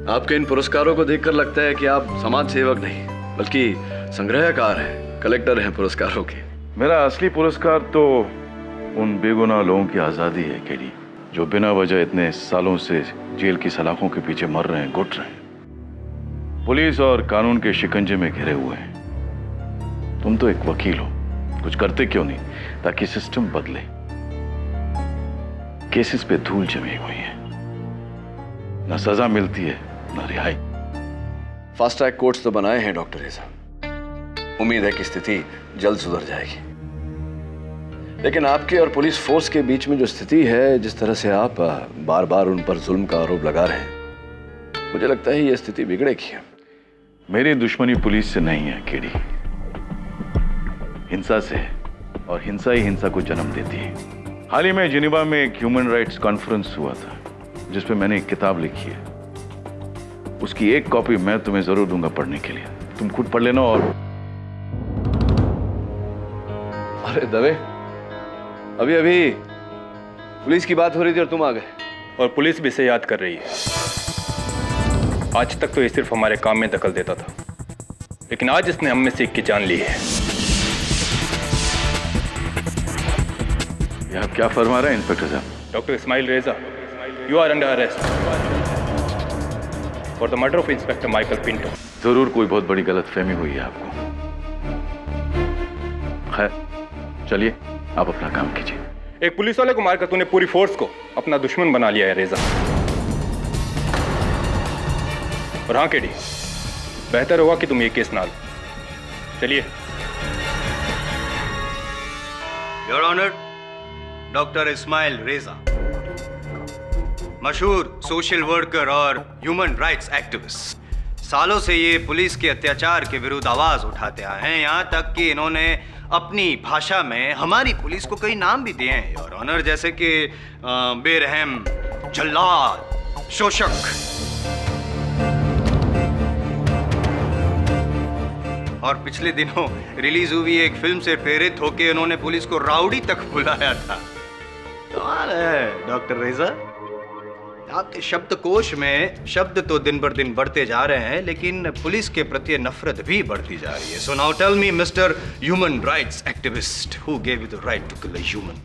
आपके इन पुरस्कारों को देखकर लगता है कि आप समाज सेवक नहीं बल्कि संग्रहकार हैं, कलेक्टर हैं पुरस्कारों के। मेरा असली पुरस्कार तो उन बेगुनाह लोगों की आजादी है केडी, जो बिना वजह इतने सालों से जेल की सलाखों के पीछे मर रहे हैं, घुट रहे हैं, पुलिस और कानून के शिकंजे में घिरे हुए हैं। तुम तो एक वकील हो, कुछ करते क्यों नहीं ताकि सिस्टम बदले? केसेस पे धूल जमी हुई है, ना सजा मिलती है ना रिहाई। फास्ट ट्रैक कोर्ट्स तो बनाए हैं डॉक्टर रेजा, उम्मीद है कि स्थिति जल्द सुधर जाएगी। लेकिन आपके और पुलिस फोर्स के बीच में जो स्थिति है, जिस तरह से आप बार बार उन पर जुल्म का आरोप लगा रहे हैं, मुझे लगता है ये स्थिति बिगड़ेगी। मेरी दुश्मनी पुलिस से नहीं है केडी, हिंसा से है, और हिंसा ही हिंसा को जन्म देती है। हाल ही में जिनेवा में एक ह्यूमन राइट्स कॉन्फ्रेंस हुआ था जिसपे मैंने एक किताब लिखी है। उसकी एक कॉपी मैं तुम्हें जरूर दूंगा पढ़ने के लिए, तुम खुद पढ़ लेना। और अरे दवे, अभी अभी पुलिस की बात हो रही थी और तुम आ गए। और पुलिस भी इसे याद कर रही है। आज तक तो ये सिर्फ हमारे काम में दखल देता था, लेकिन आज इसने हम में से एक की जान ली है। ये आप क्या फरमा रहे हैं इंस्पेक्टर साहब? Doctor Ismail Raza, you are under arrest for the murder of inspector Michael Pinto. जरूर कोई बहुत बड़ी गलतफहमी हुई है आपको। खैर चलिए, आप अपना काम कीजिए। एक पुलिस वाले को मारकर तूने पूरी फोर्स को अपना दुश्मन बना लिया है रेजा। और हाँ केडी, बेहतर होगा कि तुम ये केस ना लो। चलिए। योर ऑनर, डॉक्टर इस्माइल रेजा, मशहूर सोशल वर्कर और ह्यूमन राइट्स एक्टिविस्ट, सालों से ये पुलिस के अत्याचार के विरुद्ध आवाज उठाते आए हैं। यहाँ तक कि इन्होंने अपनी भाषा में हमारी पुलिस को कई नाम भी दिए हैं योर ऑनर, जैसे कि बेरहम, जल्लाद, शोषक। और पिछले दिनों रिलीज हुई एक फिल्म से प्रेरित होकर उन्होंने पुलिस को राउडी तक बुलाया था। कमाल है डॉक्टर रेजा, आपके शब्दकोश में शब्द तो दिन बर दिन बढ़ते जा रहे हैं, लेकिन पुलिस के प्रति नफरत भी बढ़ती जा रही है। So now tell me mister human rights activist, who gave you the right to kill a human?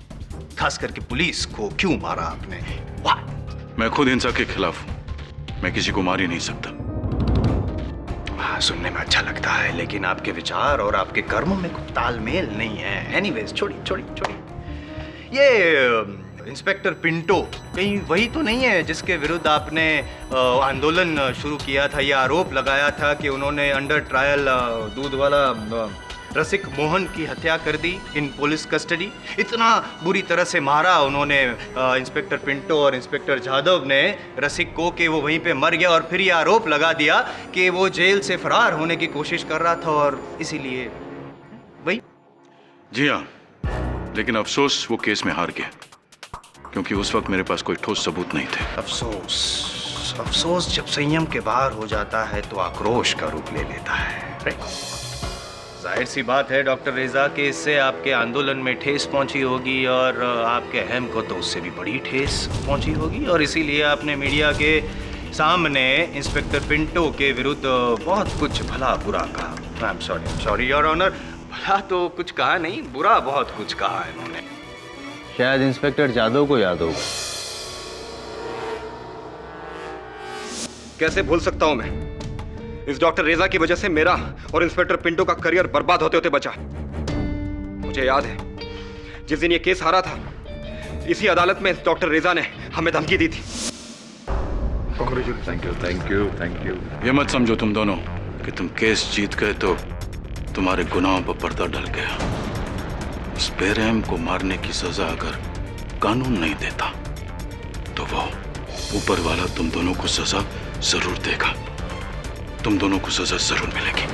खास करके पुलिस को क्यों मारा आपने? व्हाट? मैं खुद हिंसा के खिलाफ हूं, मैं किसी को मार ही नहीं सकता। हाँ, सुनने में अच्छा लगता है, लेकिन आपके विचार और आपके कर्मों में कुछ तालमेल नहीं है। एनीवेज, छोड़िए। ये इंस्पेक्टर पिंटो कहीं वही तो नहीं है जिसके विरुद्ध आपने आंदोलन शुरू किया था? यह आरोप लगाया था कि उन्होंने अंडर ट्रायल दूध वाला रसिक मोहन की हत्या कर दी इन पुलिस कस्टडी। इतना बुरी तरह से मारा उन्होंने इंस्पेक्टर पिंटो और इंस्पेक्टर जाधव ने रसिक को कि वो वहीं पे मर गया, और फिर ये आरोप लगा दिया कि वो जेल से फरार होने की कोशिश कर रहा था और इसीलिए वही। जी हाँ, लेकिन अफसोस वो केस में हार गया, क्योंकि उस वक्त मेरे पास कोई ठोस सबूत नहीं थे। अफसोस जब संयम के बाहर हो जाता है तो आक्रोश का रूप ले लेता है। जाहिर सी बात है डॉक्टर रेजा कि इससे आपके आंदोलन में ठेस पहुंची होगी, और आपके अहम को तो उससे भी बड़ी ठेस पहुंची होगी, और इसीलिए आपने मीडिया के सामने इंस्पेक्टर पिंटो के विरुद्ध बहुत कुछ भला बुरा कहा। I am sorry your honour, भला तो कुछ कहा नहीं, बुरा बहुत कुछ कहा है इन्होंने। शायद इंस्पेक्टर जाधव को याद होगा। कैसे भूल सकता हूं मैं? इस डॉक्टर रेजा की वजह से मेरा और इंस्पेक्टर पिंटो का करियर बर्बाद होते होते बचा। मुझे याद है जिस दिन ये केस हारा था, इसी अदालत में डॉक्टर रेजा ने हमें धमकी दी थी। Thank you. ये मत समझो तुम दोनों कि तुम केस जीत गए तो तुम्हारे गुनाहों पर पर्दा डल गया। इस बेरहम को मारने की सजा अगर कानून नहीं देता तो वो ऊपर वाला तुम दोनों को सजा जरूर देगा। तुम दोनों को सजा जरूर मिलेगी।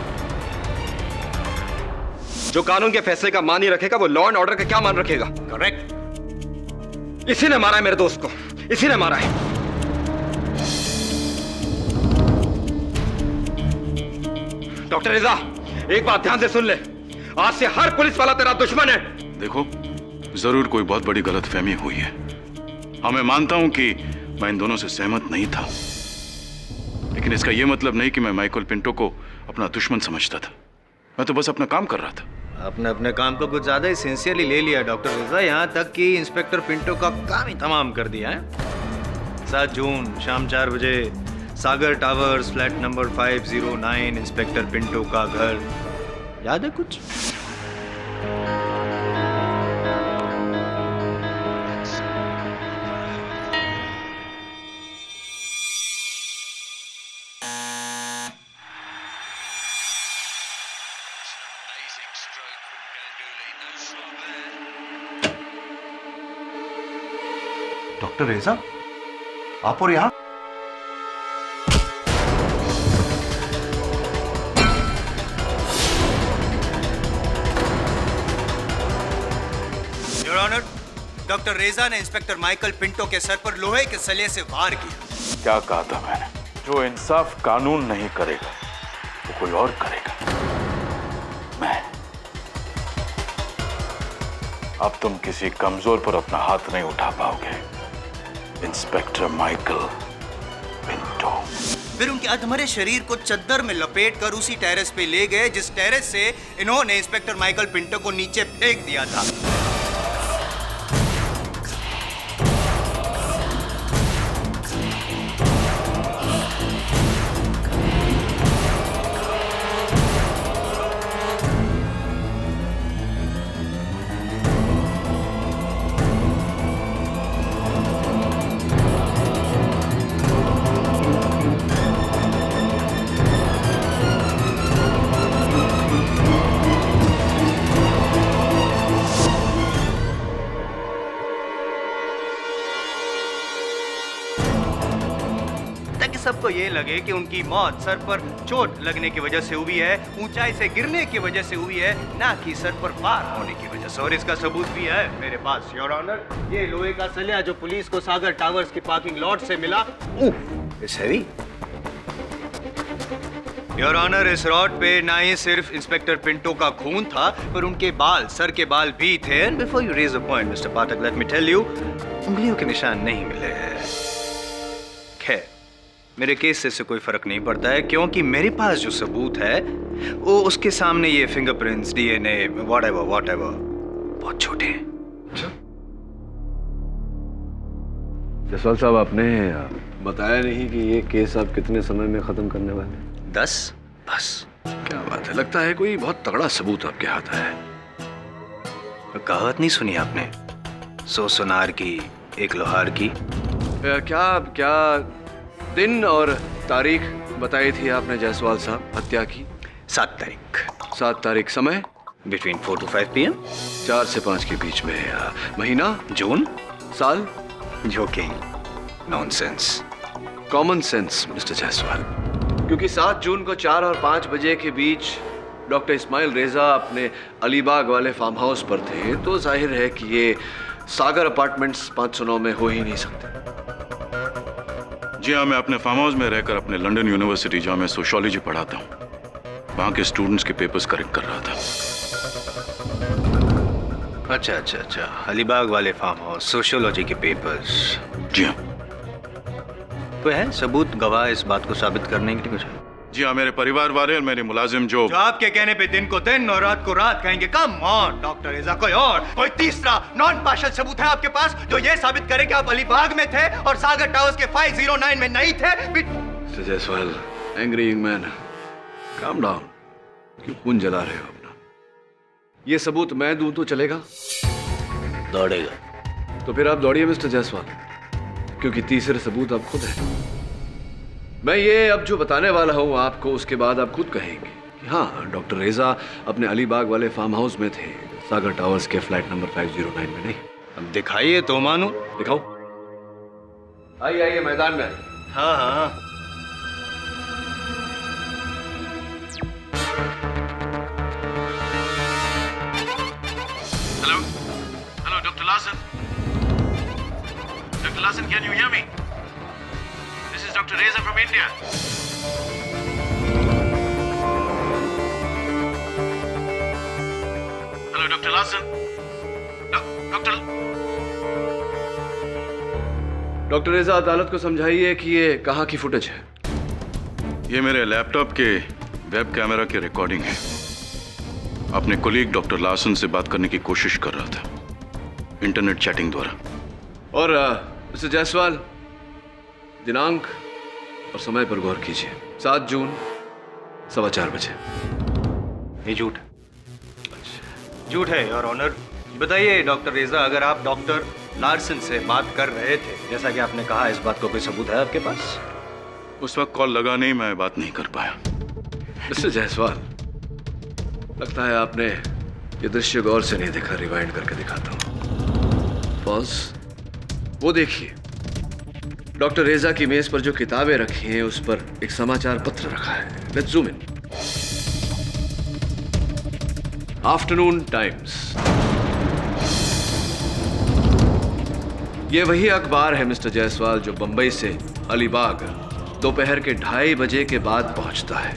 जो कानून के फैसले का मान ही रखेगा वो लॉ एंड ऑर्डर का क्या मान रखेगा? करेक्ट। इसी ने मारा है मेरे दोस्त को, इसी ने मारा है। डॉक्टर रेजा, एक बात ध्यान से सुन ले, आज से हर पुलिस वाला तेरा दुश्मन है। देखो, जरूर कोई बहुत बड़ी गलतफहमी हुई है। हाँ, मैं मानता हूं कि मैं इन दोनों से सहमत नहीं था, लेकिन इसका यह मतलब नहीं कि मैं माइकल पिंटो को अपना दुश्मन समझता था। मैं तो बस अपना काम कर रहा था। आपने अपने काम को कुछ ज्यादा ही सिंसियरली ले लिया डॉक्टर रेजा, यहाँ तक कि इंस्पेक्टर पिंटो का काम ही तमाम कर दिया है। 7 जून शाम 4 बजे Sagar towers flat number 509 inspector Pinto का घर, याद है कुछ? डॉक्टर रेजा, आप और यहाँ? योर ऑनर, डॉक्टर रेजा ने इंस्पेक्टर माइकल पिंटो के सर पर लोहे के सलिए से वार किया। क्या कहा था मैंने? जो इंसाफ कानून नहीं करेगा वो कोई और करेगा। मैं। अब तुम किसी कमजोर पर अपना हाथ नहीं उठा पाओगे, इंस्पेक्टर माइकल पिंटो। फिर उनके अधमरे शरीर को चद्दर में लपेटकर उसी टेरेस पे ले गए जिस टेरेस से इन्होंने इंस्पेक्टर माइकल पिंटो को नीचे फेंक दिया था। सबको ये लगे कि उनकी मौत सर पर चोट लगने की वजह से हुई है, ऊंचाई से गिरने की वजह से हुई है, ना कि सर पर वार होने की वजह से। और इसका सबूत भी है मेरे पास योर ऑनर। ये लोहे का सलिया जो पुलिस को सागर टावर्स की पार्किंग लॉट से मिला, इट्स हेवी योर ऑनर। इस रॉड पे ना ही सिर्फ इंस्पेक्टर पिंटो का खून था, पर उनके बाल, सर के बाल भी थे। And before you raise a point mister Pathak, let me tell you, उंगलियों के निशान नहीं मिले हैं। खैर, मेरे केस से इससे कोई फर्क नहीं पड़ता है, क्योंकि मेरे पास जो सबूत है वो उसके सामने ये फिंगरप्रिंट्स, डीएनए, व्हाटएवर बहुत छोटे हैं। जसवाल साहब, आपने बताया नहीं कि ये केस आप कितने समय में खत्म करने वाले हैं? 10 बस। क्या बात है, लगता है कोई बहुत तगड़ा सबूत आपके हाथ है। कहावत नहीं सुनी आपने, 100 सुनार की एक लोहार की? क्या दिन और तारीख बताई थी आपने जायसवाल साहब हत्या की? 7 तारीख। 7 तारीख, समय? Between 4 to 5 PM। 4 से 5 के बीच में। महीना? जून। साल? Joking, nonsense. Common sense mister Jaiswal, क्योंकि 7 जून को 4 और 5 बजे के बीच डॉक्टर इस्माइल रेजा अपने अलीबाग वाले फार्म हाउस पर थे, तो जाहिर है कि ये सागर अपार्टमेंट्स 509 में हो ही नहीं सकते। जी हाँ, मैं अपने फार्म हाउस में रहकर अपने लंदन यूनिवर्सिटी जहाँ मैं सोशियोलॉजी पढ़ाता हूँ, वहाँ के स्टूडेंट्स के पेपर्स करेक्ट कर रहा था। अच्छा, अलीबाग वाले फार्म हाउस, सोशियोलॉजी के पेपर्स। जी हाँ। तो है सबूत, गवाह इस बात को साबित करने के लिए कुछ? जी हाँ, मेरे परिवार वाले और मेरे मुलाजिम जो आपके कहने पे दिन को दिन और रात को रात कहेंगे। कम ऑन डॉक्टर रेजा, कोई तीसरा नॉन पार्शियल सबूत है आपके पास जो ये साबित करे कि आप अलीबाग में थे और सागर टावर्स के 509 में नहीं थे? Mister Jaiswal, angry young man, calm down. क्यों खून जला रहे हो अपना? ये सबूत मैं दूं तो चलेगा? दौड़ेगा। तो फिर आप दौड़िए मिस्टर जायसवाल, क्योंकि तीसरे सबूत आप खुद हैं। मैं ये अब जो बताने वाला हूँ आपको, उसके बाद आप खुद कहेंगे कि हाँ, डॉक्टर रेजा अपने अलीबाग वाले फार्म हाउस में थे, सागर टावर्स के फ्लैट नंबर 509 में नहीं। अब दिखाइए तो मानूं। दिखाओ। आइए मैदान में। हाँ। Hello doctor Larsen. Doctor Larsen, can you hear me? This is Dr. Reza from India. Hello, Dr. Larson. Doctor रेजा, अदालत को समझाइए कि ये कहाँ की फुटेज है। ये मेरे लैपटॉप के वेब कैमरा की रिकॉर्डिंग है। अपने कोलीग डॉक्टर लासन से बात करने की कोशिश कर रहा था इंटरनेट चैटिंग द्वारा। और मिस्टर जायसवाल, दिनांक और समय पर गौर कीजिए। 7 जून 4:15 बजे। ये झूठ झूठ है योर ऑनर। बताइए डॉक्टर रेजा, अगर आप डॉक्टर लार्सन से बात कर रहे थे जैसा कि आपने कहा, इस बात को कोई सबूत है आपके पास? उस वक्त कॉल लगा नहीं, मैं बात नहीं कर पाया। मिस्टर जायसवाल, लगता है आपने ये दृश्य गौर से नहीं देखा। रिवाइंड करके दिखाता हूं। पॉज। वो देखिए, डॉक्टर रेजा की मेज पर जो किताबें रखी हैं उस पर एक समाचार पत्र रखा है। Let's zoom in. Afternoon times. ये वही अखबार है मिस्टर जायसवाल जो बंबई से अलीबाग दोपहर के 2:30 बजे के बाद पहुंचता है।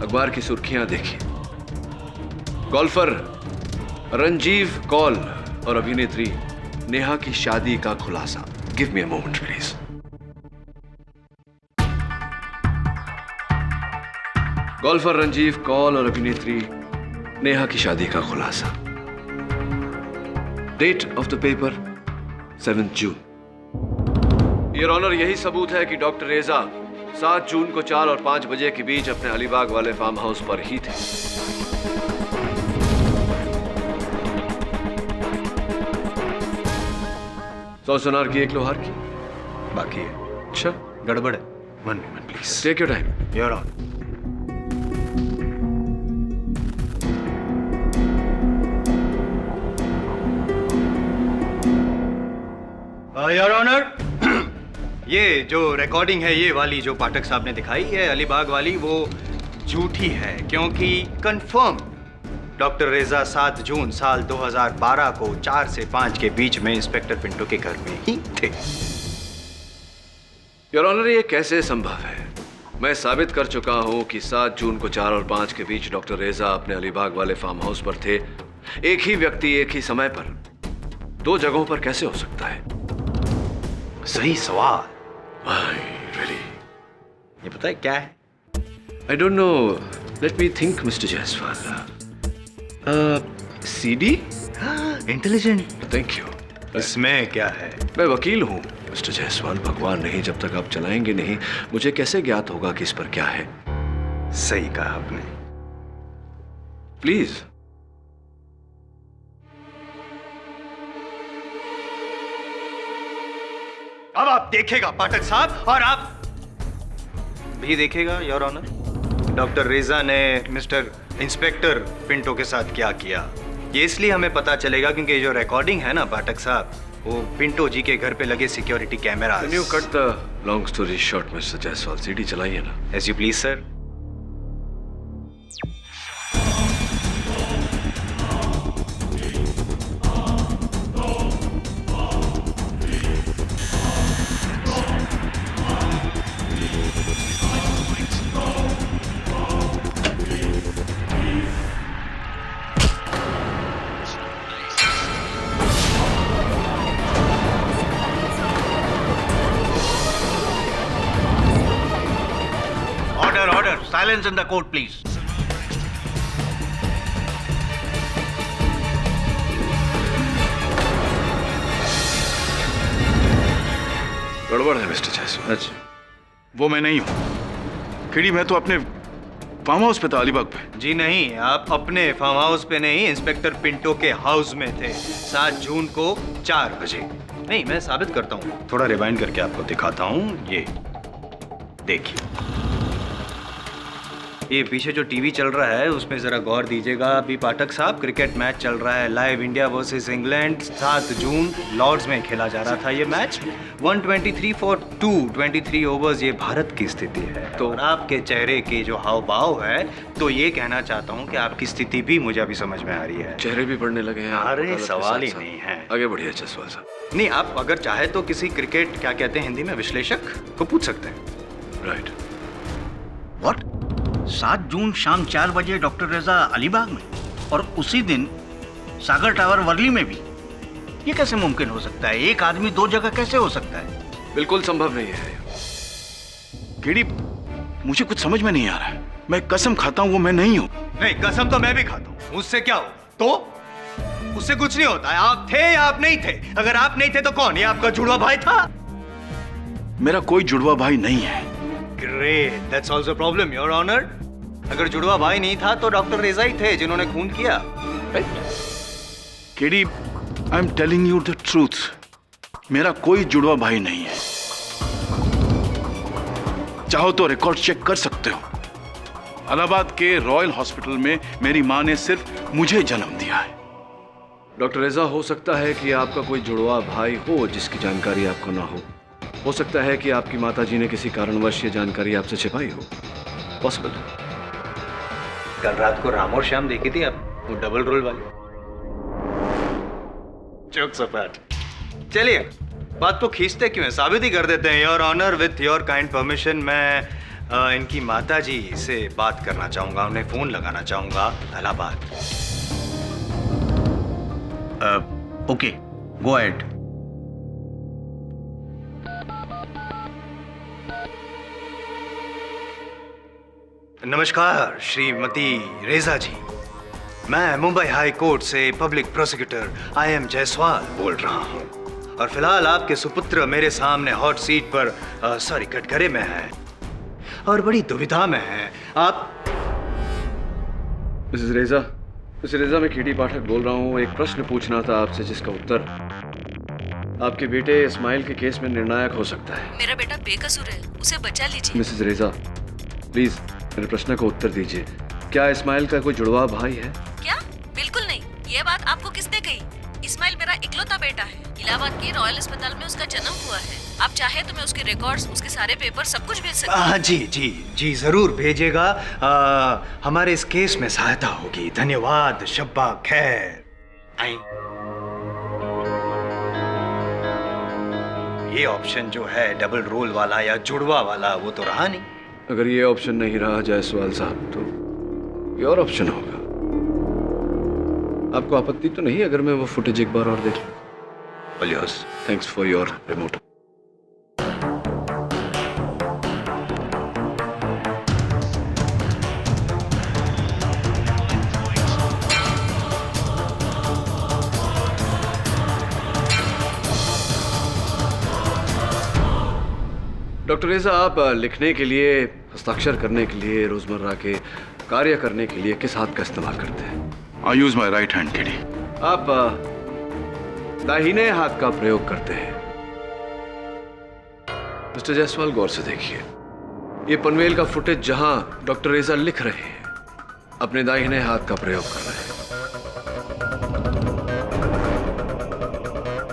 अखबार की सुर्खियां देखिए। गोल्फर रंजीव कौल और अभिनेत्री नेहा की शादी का खुलासा। Give me a moment please. Golfer Ranjeev Kaul और अभिनेत्री नेहा की शादी का खुलासा। Date of the paper 7 June. Your honour, यही सबूत है कि डॉक्टर रेजा 7 जून को 4 और 5 बजे के बीच अपने अलीबाग वाले फार्म हाउस पर ही थे। सौ सोनार की, 1 लोहार की। बाकी है। अच्छा, गड़बड़ है। 1 minute please. Take your time. Your honour. Your honour, ये जो रिकॉर्डिंग है, ये वाली जो पाठक साहब ने दिखाई है अलीबाग वाली, वो झूठी है क्योंकि कंफर्म डॉक्टर रेजा 7 जून साल 2012 को 4 से 5 के बीच में इंस्पेक्टर पिंटो के घर में ही थे। योर ऑनर, ये कैसे संभव है? मैं साबित कर चुका हूं कि 7 जून को 4 और 5 के बीच डॉक्टर रेजा अपने अलीबाग वाले फार्म हाउस पर थे। एक ही व्यक्ति एक ही समय पर 2 जगहों पर कैसे हो सकता है? सही सवाल। Really? ये पता है क्या है? I don't know. Let me think, Mr. Jaiswal. CD? Intelligent. Thank you. इसमें क्या है? मैं वकील हूँ मिस्टर जायसवाल। भगवान नहीं, जब तक आप चलाएंगे नहीं मुझे कैसे ज्ञात होगा कि इस पर क्या है? सही कहा आपने। प्लीज। अब आप देखेगा पाठक साहब, और आप भी देखेगा योर ऑनर, डॉक्टर रेजा ने मिस्टर इंस्पेक्टर पिंटो के साथ क्या किया। ये इसलिए हमें पता चलेगा क्योंकि ये जो रिकॉर्डिंग है ना पाठक साहब, वो पिंटो जी के घर पे लगे security camera. Can you cut the long story short, mister Jaiswal? CD चलाइए ना। As you please sir. Silence in the court, please. गड़बड़ है मिस्टर जायसवाल। अच्छा, वो मैं नहीं हूँ। खिड़ी, मैं तो अपने फार्म हाउस पे था अलीबाग पे। जी नहीं, आप अपने फार्म हाउस पे नहीं, इंस्पेक्टर पिंटो के हाउस में थे 7 जून को 4 बजे। नहीं, मैं साबित करता हूँ, थोड़ा रिवाइंड करके आपको दिखाता हूँ। ये देखिए, ये पीछे जो टीवी चल रहा है उसमें जरा गौर दीजिएगा। अभी पाठक साहब, क्रिकेट मैच चल रहा है लाइव, इंडिया वर्सेस इंग्लैंड। 7 जून लॉर्ड्स में खेला जा रहा था ये मैच। 123 फॉर 223 ओवर्स, ये भारत की स्थिति है। तो आपके चेहरे के जो हाव भाव है, तो ये कहना चाहता हूँ कि आपकी स्थिति भी मुझे अभी समझ में आ रही है। चेहरे भी पढ़ने लगे हैं? अरे सवाल ही नहीं है। आगे बढ़िए जायसवाल साहब। नहीं, आप अगर चाहे तो किसी क्रिकेट, क्या कहते हैं हिंदी में, विश्लेषक को पूछ सकते हैं। राइट। What? 7 जून शाम 4 बजे डॉक्टर रेजा अलीबाग में, और उसी दिन सागर टावर वर्ली में भी। ये कैसे मुमकिन हो सकता है? एक आदमी 2 जगह कैसे हो सकता है? बिल्कुल संभव नहीं है। खिड़ी, मुझे कुछ समझ में नहीं आ रहा है। मैं कसम खाता हूं वो मैं नहीं हूं। नहीं, कसम तो मैं भी खाता हूं। उससे क्या हो? तो उससे कुछ नहीं होता है। आप थे या आप नहीं थे? अगर आप नहीं थे तो कौन? ये आपका जुड़वा भाई था? मेरा कोई जुड़वा भाई नहीं है। Great, that's also problem your honour. अगर जुड़वा भाई नहीं था तो डॉक्टर रेजा ही थे जिन्होंने खून किया। KD, I am telling you the truth. मेरा कोई जुड़वा भाई नहीं है। चाहो तो रिकॉर्ड चेक कर सकते हो। इलाहाबाद के रॉयल हॉस्पिटल में मेरी मां ने सिर्फ मुझे जन्म दिया है। डॉक्टर रेजा, हो सकता है कि आपका कोई जुड़वा भाई हो जिसकी जानकारी आपको ना हो सकता है कि आपकी माताजी ने किसी कारणवश ये जानकारी आपसे छिपाई हो। पॉसिबल है। कल रात को राम और श्याम देखी थी आप, वो डबल रोल वाली। जोक सपाट। चलिए, बात को खींचते क्यों है, साबित ही कर देते हैं। Your honour, with your kind permission मैं इनकी माताजी से बात करना चाहूंगा, उन्हें फोन लगाना चाहूंगा इलाहाबाद। Okay, go ahead. नमस्कार श्रीमती रेजा जी, मैं मुंबई हाई कोर्ट से पब्लिक प्रोसिक्यूटर IM जायसवाल बोल रहा हूँ और फिलहाल आपके सुपुत्र मेरे सामने हॉट सीट पर सॉरी कटघरे में है और बड़ी दुविधा में है। आप मिसेस रेजा, मैं केडी पाठक बोल रहा हूँ। एक प्रश्न पूछना था आपसे जिसका उत्तर आपके बेटे इस्माइल के केस में निर्णायक हो सकता है। मेरा बेटा बेकसूर है, उसे बचा लीजिए। मिसेस रेजा, प्लीज मेरे प्रश्न का उत्तर दीजिए। क्या इस्माइल का कोई जुड़वा भाई है? क्या? बिल्कुल नहीं। ये बात आपको किसने कही? इस्माइल मेरा इकलौता बेटा है। इलाहाबाद के रॉयल अस्पताल में उसका जन्म हुआ है। आप चाहे तो मैं उसके रिकॉर्ड्स, उसके सारे पेपर सब कुछ भेज सकती हूँ। जी जी जी, जरूर भेजेगा। हमारे इस केस में सहायता होगी। धन्यवाद। शब्बा खैर। आई ये ऑप्शन जो है डबल रोल वाला या जुड़वा वाला, वो तो रहा नहीं। अगर ये ऑप्शन नहीं रहा जायसवाल साहब तो ये और ऑप्शन होगा। आपको आपत्ति तो नहीं अगर मैं वो फुटेज एक बार और देख लूं? Thanks for your remote. Doctor रेजा, आप लिखने के लिए, हस्ताक्षर करने के लिए, रोजमर्रा के कार्य करने के लिए किस हाथ का इस्तेमाल करते हैं? I use my right hand K D. आप दाहिने हाथ का प्रयोग करते हैं। मिस्टर जायसवाल, गौर से देखिए, ये पनवेल का फुटेज जहां डॉक्टर रेजा लिख रहे हैं, अपने दाहिने हाथ का प्रयोग कर रहे हैं।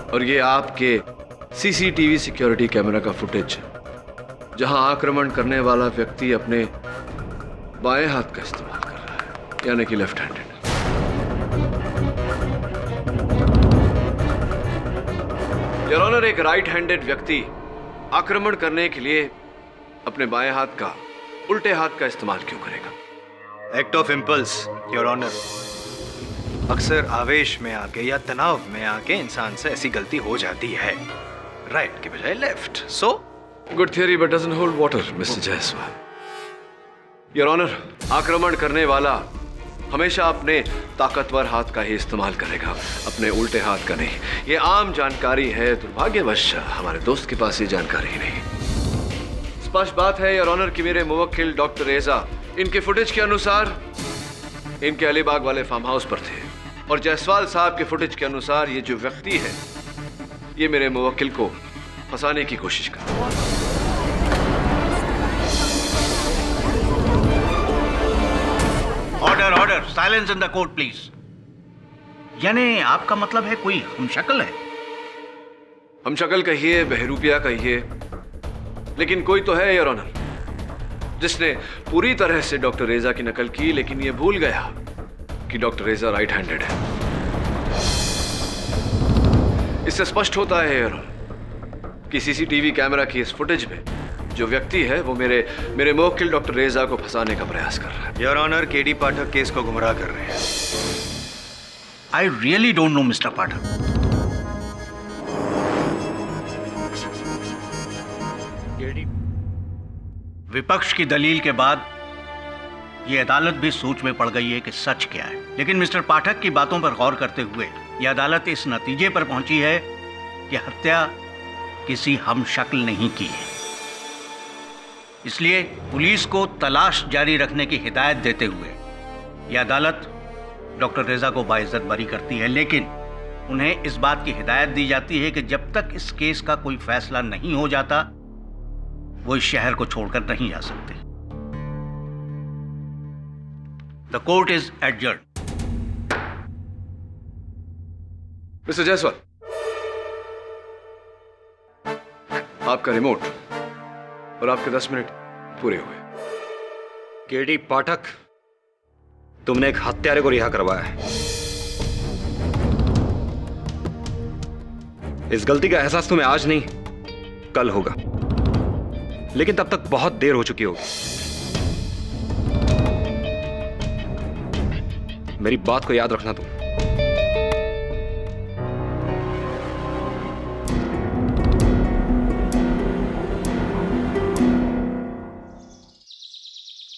और ये आपके CCTV सिक्योरिटी कैमरा का फुटेज जहां आक्रमण करने वाला व्यक्ति अपने बाएं हाथ का इस्तेमाल कर रहा है, यानी कि लेफ्ट हैंडेड। योर ऑनर, एक राइट हैंडेड व्यक्ति आक्रमण करने के लिए अपने बाएं हाथ का उल्टे हाथ का इस्तेमाल क्यों करेगा? Act of impulse your honour. अक्सर आवेश में आके या तनाव में आके इंसान से ऐसी गलती हो जाती है, राइट के बजाय left. So good theory but doesn't hold water mister Jaiswal. Your honour, आक्रमण करने वाला हमेशा अपने ताकतवर हाथ का ही इस्तेमाल करेगा, अपने उल्टे हाथ का नहीं। ये आम जानकारी है, दुर्भाग्यवश हमारे दोस्त के पास ये जानकारी ही नहीं। स्पष्ट बात है योर ऑनर कि मेरे मुवक्किल डॉक्टर रेजा इनके फुटेज के अनुसार इनके अलीबाग वाले फार्म हाउस पर थे और जायसवाल साहब के फुटेज के अनुसार ये जो व्यक्ति है ये मेरे मुवक्किल को फंसाने की कोशिश कर रहा है। Order order, silence in the court please. यानी आपका मतलब है कोई हमशक्ल है? हमशक्ल कहिए, बहरूपिया कहिए, लेकिन कोई तो है योर ऑनर जिसने पूरी तरह से डॉक्टर रेजा की नकल की, लेकिन ये भूल गया कि डॉक्टर रेजा राइट हैंडेड है। इससे स्पष्ट होता है योर ऑनर कि CCTV कैमरा की इस फुटेज में जो व्यक्ति है वो मेरे मुवक्किल डॉक्टर रेजा को फंसाने का प्रयास कर रहा है। Your honour, K D Pathak case को गुमराह कर रहे हैं। I really don't know mister Pathak. विपक्ष की दलील के बाद यह अदालत भी सोच में पड़ गई है कि सच क्या है। लेकिन मिस्टर पाठक की बातों पर गौर करते हुए यह अदालत इस नतीजे पर पहुंची है कि हत्या किसी हमशक्ल नहीं की है। इसलिए पुलिस को तलाश जारी रखने की हिदायत देते हुए यह अदालत डॉक्टर रेजा को बाइज्जत बरी करती है, लेकिन उन्हें इस बात की हिदायत दी जाती है कि जब तक इस केस का कोई फैसला नहीं हो जाता वो इस शहर को छोड़कर नहीं जा सकते। The court is adjourn. Mister Jaiswal, आपका रिमोट और आपके 10 मिनट पूरे हुए। केडी पाठक, तुमने एक हत्यारे को रिहा करवाया है। इस गलती का एहसास तुम्हें आज नहीं कल होगा, लेकिन तब तक बहुत देर हो चुकी होगी। मेरी बात को याद रखना तुम।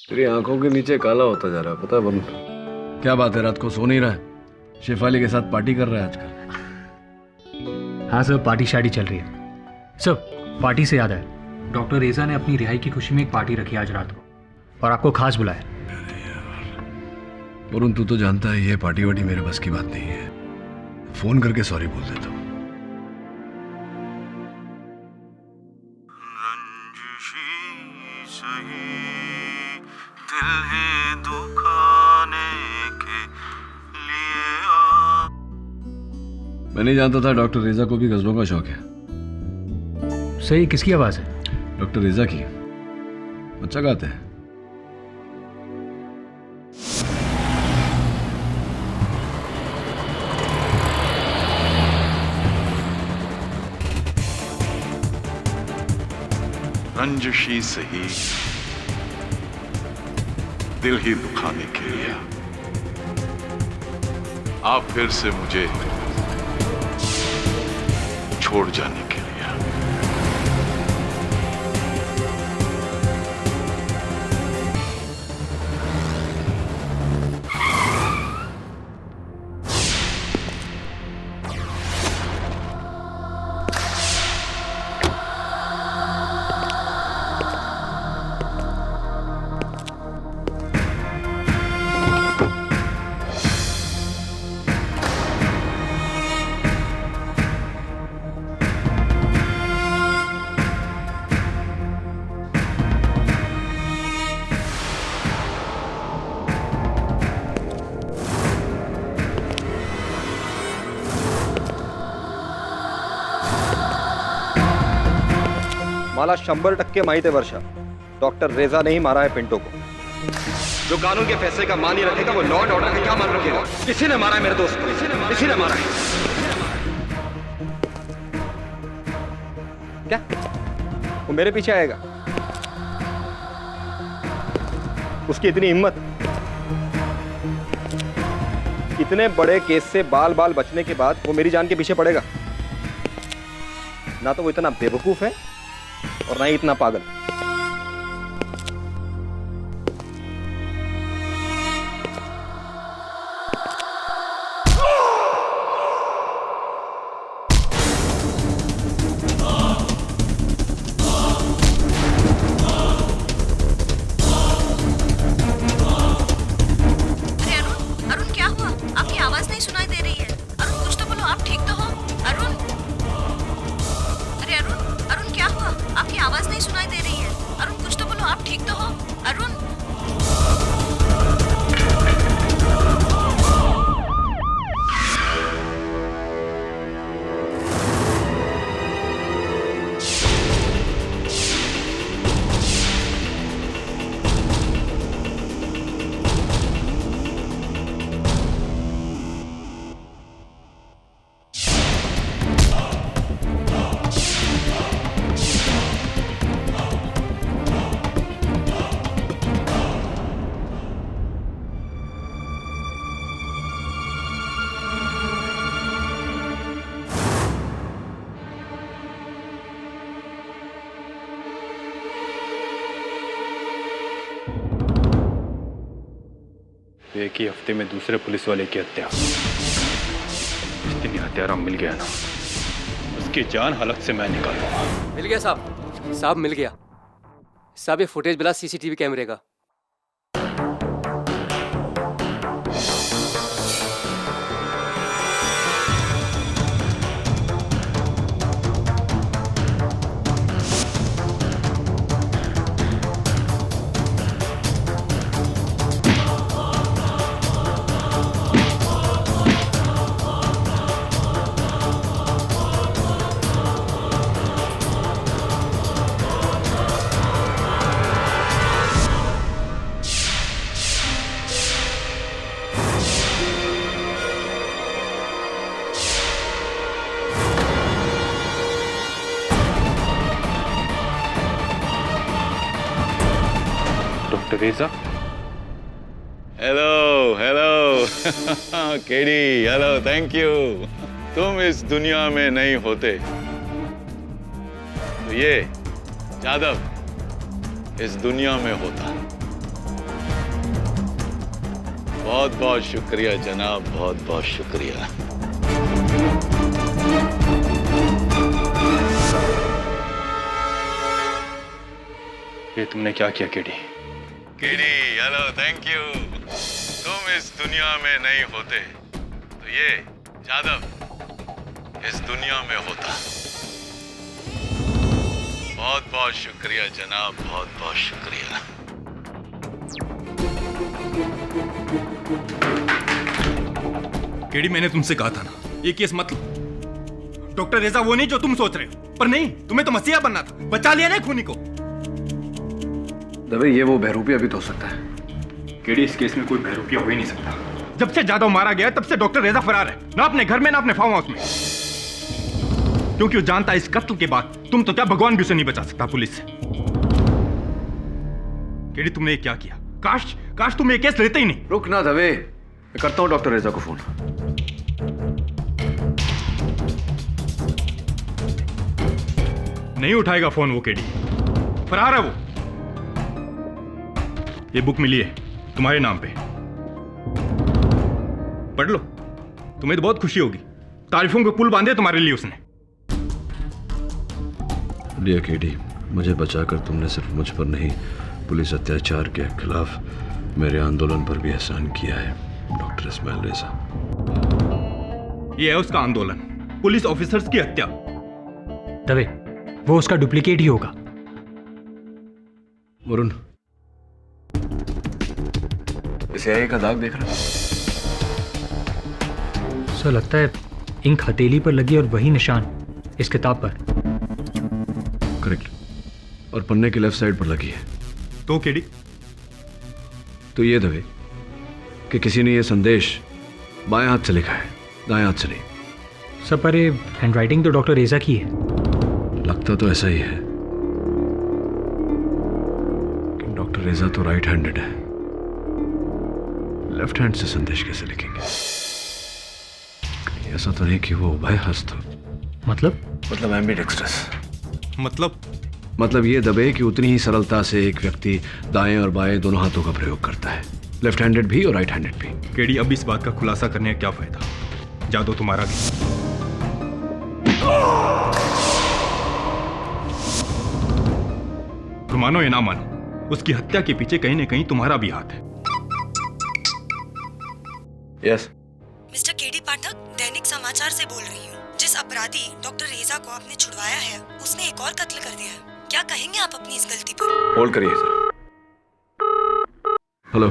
तेरी आंखों के नीचे काला होता जा रहा है, पता है वरुण? क्या बात है, रात को सो नहीं रहा है? शेफाली के साथ पार्टी कर रहा है आजकल? हाँ सर, पार्टी शादी चल रही है। सर, पार्टी से याद है, डॉक्टर रेजा ने अपनी रिहाई की खुशी में एक पार्टी रखी आज रात को और आपको खास बुलाया। वरुण, तू तो जानता है ये पार्टी वार्टी मेरे बस की बात नहीं है। फोन करके सॉरी बोल देता हूँ। मैं नहीं जानता था डॉक्टर रेजा को भी गजलों का शौक है। सही, किसकी आवाज है? डॉक्टर रेजा की। अच्छा गाते हैं। रंजिशी सही, दिल ही दुखाने के लिए आप फिर से मुझे छोड़ जाने के लिए। मला 100% माहित है वर्षा, डॉक्टर रेजा ने ही मारा है पिंटो को। जो कानून के फैसले का मान ही रखेगा वो लॉ एंड ऑर्डर का क्या मान रखेगा? किसी ने मारा है मेरे दोस्त को, किसी ने मारा है। क्या वो मेरे पीछे आएगा? उसकी इतनी हिम्मत, इतने बड़े केस से बाल बाल बचने के बाद वो मेरी जान के पीछे पड़ेगा? ना तो वो इतना बेवकूफ है और ना ही इतना पागल। अरुण, क्या हुआ? आपकी आवाज नहीं सुनाई दे रही है। अरुण, कुछ तो बोलो, आप ठीक तो हो? अरुण, अरे अरुण, क्या हुआ? आपकी आवाज नहीं सुनाई दे रही है। एक ही हफ्ते में दूसरे पुलिस वाले की हत्या। जिस दिन ये हत्यारा मिल गया ना, उसकी जान हलक से मैं निकालूंगा। मिल गया साहब, साहब मिल गया साहब। ये फुटेज मिला सीसीटीवी कैमरे का। डॉक्टर रेजा, hello hello KD, hello, thank you. तुम इस दुनिया में नहीं होते तो ये जादव इस दुनिया में होता। बहुत बहुत शुक्रिया जनाब, बहुत बहुत शुक्रिया। ये तुमने क्या किया KD? KD, hello, thank you. तुम इस दुनिया में नहीं होते तो ये जादव इस दुनिया में होता। बहुत बहुत शुक्रिया जनाब, बहुत बहुत शुक्रिया। केडी, मैंने तुमसे कहा था ना, ये केस मत लो। डॉक्टर रेजा वो नहीं जो तुम सोच रहे हो, पर नहीं, तुम्हें तो मसीहा बनना था। बचा लिया ना खूनी को। दबे, ये वो बहरूपिया भी तो हो सकता है। केडी, इस केस में कोई बहरूपिया हो ही नहीं सकता। जब से जादव मारा गया तब से डॉक्टर रेजा फरार है, ना अपने घर में ना अपने फार्म हाउस में। क्योंकि वो जानता है इस कत्ल के बाद तुम तो क्या भगवान भी उसे नहीं बचा सकता पुलिस से। केडी, तुमने ये क्या किया? काश तुम ये केस लेते ही नहीं। रुक ना दबे, मैं करता हूं डॉक्टर रेजा को फोन। नहीं उठाएगा फोन वो केडी, फरार है वो। ये बुक मिली है तुम्हारे नाम पे, पढ़ लो, तुम्हें तो बहुत खुशी होगी। तारीफों के पुल बांधे तुम्हारे लिए उसने। लिया केडी, मुझे बचाकर तुमने सिर्फ मुझ पर नहीं, पुलिस अत्याचार के खिलाफ मेरे आंदोलन पर भी एहसान किया है डॉक्टर इस्माइल रेजा। ये है उसका आंदोलन, पुलिस ऑफिसर्स की हत्या। दबे, वो उसका डुप्लीकेट ही होगा। वरुण, इसे आई का दाग देख रहा? सर, लगता है इंक हथेली पर लगी और वही निशान इस किताब पर। करेक्ट, और पन्ने के लेफ्ट साइड पर लगी है। तो केडी, तो ये दबे कि किसी ने ये संदेश बाएं हाथ से लिखा है, दाएं हाथ से नहीं। सर, पर ये हैंडराइटिंग तो डॉक्टर रेजा की है। लगता तो ऐसा ही है, कि डॉक्टर रेजा तो राइट हैंडेड है, लेफ्ट हैंड से संदेश कैसे लिखेंगे? कहीं ऐसा तो नहीं कि वो उभय हस्त हो? मतलब एम्बिडेक्स्ट्रस। मतलब ये दबे कि उतनी ही सरलता से एक व्यक्ति दाएं और बाएं दोनों हाथों का प्रयोग करता है, लेफ्ट हैंडेड भी और राइट हैंडेड भी। केडी, अब इस बात का खुलासा करने का क्या फायदा? जादू तुम्हारा भी। तो मानो या ना मानो, उसकी हत्या के पीछे कहीं न कहीं तुम्हारा भी हाथ है। यस। मिस्टर केडी पाठक, दैनिक समाचार से बोल रही हूँ। जिस अपराधी डॉक्टर रेजा को आपने छुड़वाया है, उसने एक और कत्ल कर दिया है। क्या कहेंगे आप अपनी इस गलती पर? होल्ड करिए sir. Hello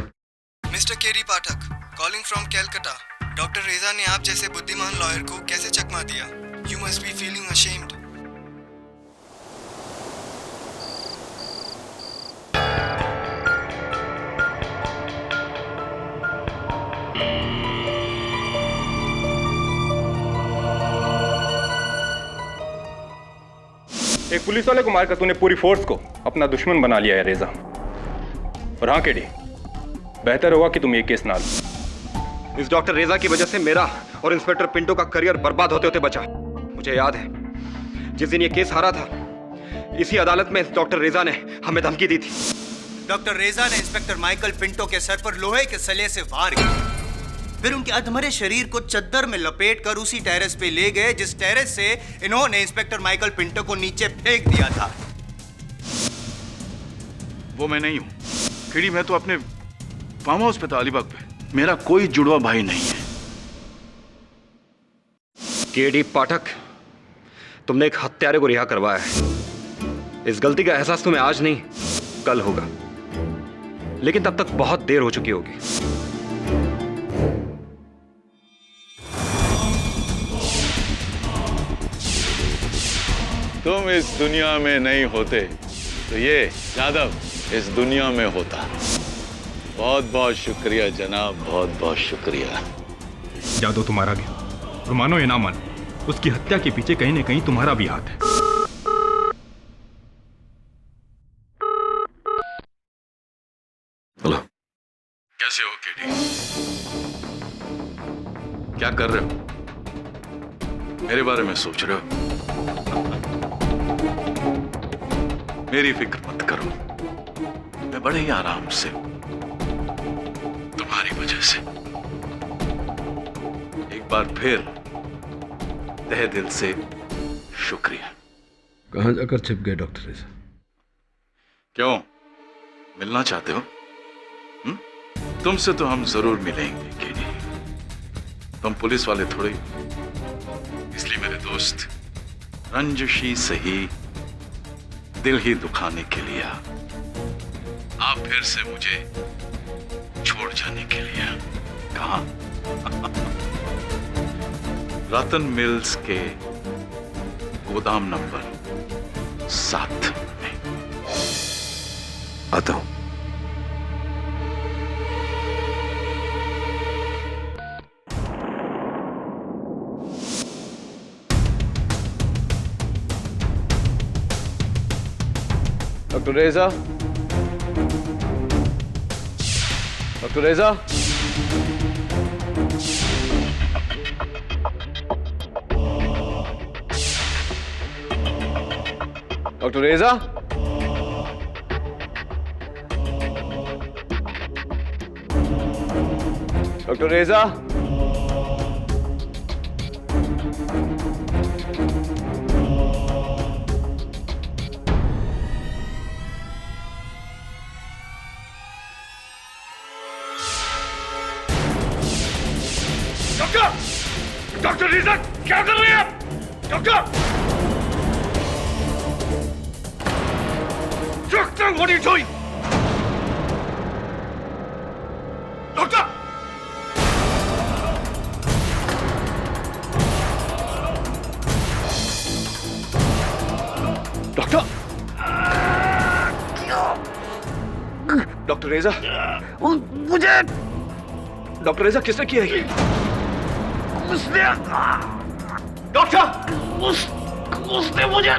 mister KD Pathak, calling from Calcutta. Doctor रेजा ने आप जैसे बुद्धिमान लॉयर को कैसे चकमा दिया? You must be feeling ashamed. एक पुलिस वाले को मारकर तूने पूरी फोर्स को अपना दुश्मन बना लिया है रेजा। और हाँ केडी, बेहतर होगा कि तुम ये केस ना लो। इस डॉक्टर रेजा की वजह से मेरा और इंस्पेक्टर पिंटो का करियर बर्बाद होते होते बचा। मुझे याद है जिस दिन ये केस हारा था, इसी अदालत में डॉक्टर रेजा ने हमें धमकी दी थी डॉक्टर रेजा ने इंस्पेक्टर माइकल पिंटो के सर पर लोहे के सले से वार किया। फिर उनके अधमरे शरीर को चद्दर में लपेटकर उसी टेरेस पे ले गए जिस टेरेस से इन्होंने इंस्पेक्टर माइकल पिंटो को नीचे फेंक दिया था। वो मैं नहीं हूं कीड़ी, मैं तो अपने फार्म हाउस पे था अलीबाग पे। मेरा कोई जुड़वा भाई नहीं है। केडी पाठक, तुमने एक हत्यारे को रिहा करवाया है। इस गलती का एहसास तुम्हें आज नहीं कल होगा, लेकिन तब तक बहुत देर हो चुकी होगी। तुम इस दुनिया में नहीं होते तो ये यादव इस दुनिया में होता। बहुत बहुत शुक्रिया जनाब, बहुत बहुत शुक्रिया। जादव तो मारा गया, और मानो या ना मानो, उसकी हत्या के पीछे कहीं न कहीं तुम्हारा भी हाथ है। हेलो, कैसे हो केडी? क्या कर रहे हो? मेरे बारे में सोच रहे हो? मेरी फिक्र मत करो, मैं बड़े ही आराम से, तुम्हारी वजह से। एक बार फिर तहे दिल से शुक्रिया। कहां जाकर छिप गए डॉक्टर रेजा? क्यों, मिलना चाहते हो? तुमसे तो हम जरूर मिलेंगे केडी। तुम पुलिस वाले थोड़े, इसलिए मेरे दोस्त रंजिशी सही दिल ही दुखाने के लिए आप फिर से मुझे छोड़ जाने के लिए कहा। रतन मिल्स के गोदाम नंबर 7 में आता हूं। डॉक्टर रेजा, डॉक्टर रेजा, डॉक्टर रेजा, डॉक्टर रेजा, डॉक्टर रेजा, क्या कर रहे हैं आप? Doctor! Doctor, what are you doing? Doctor! Doctor! Doctor रेजा, मुझे डॉक्टर रेजा किसने किया ये? उसने डॉक्टर उसने मुझे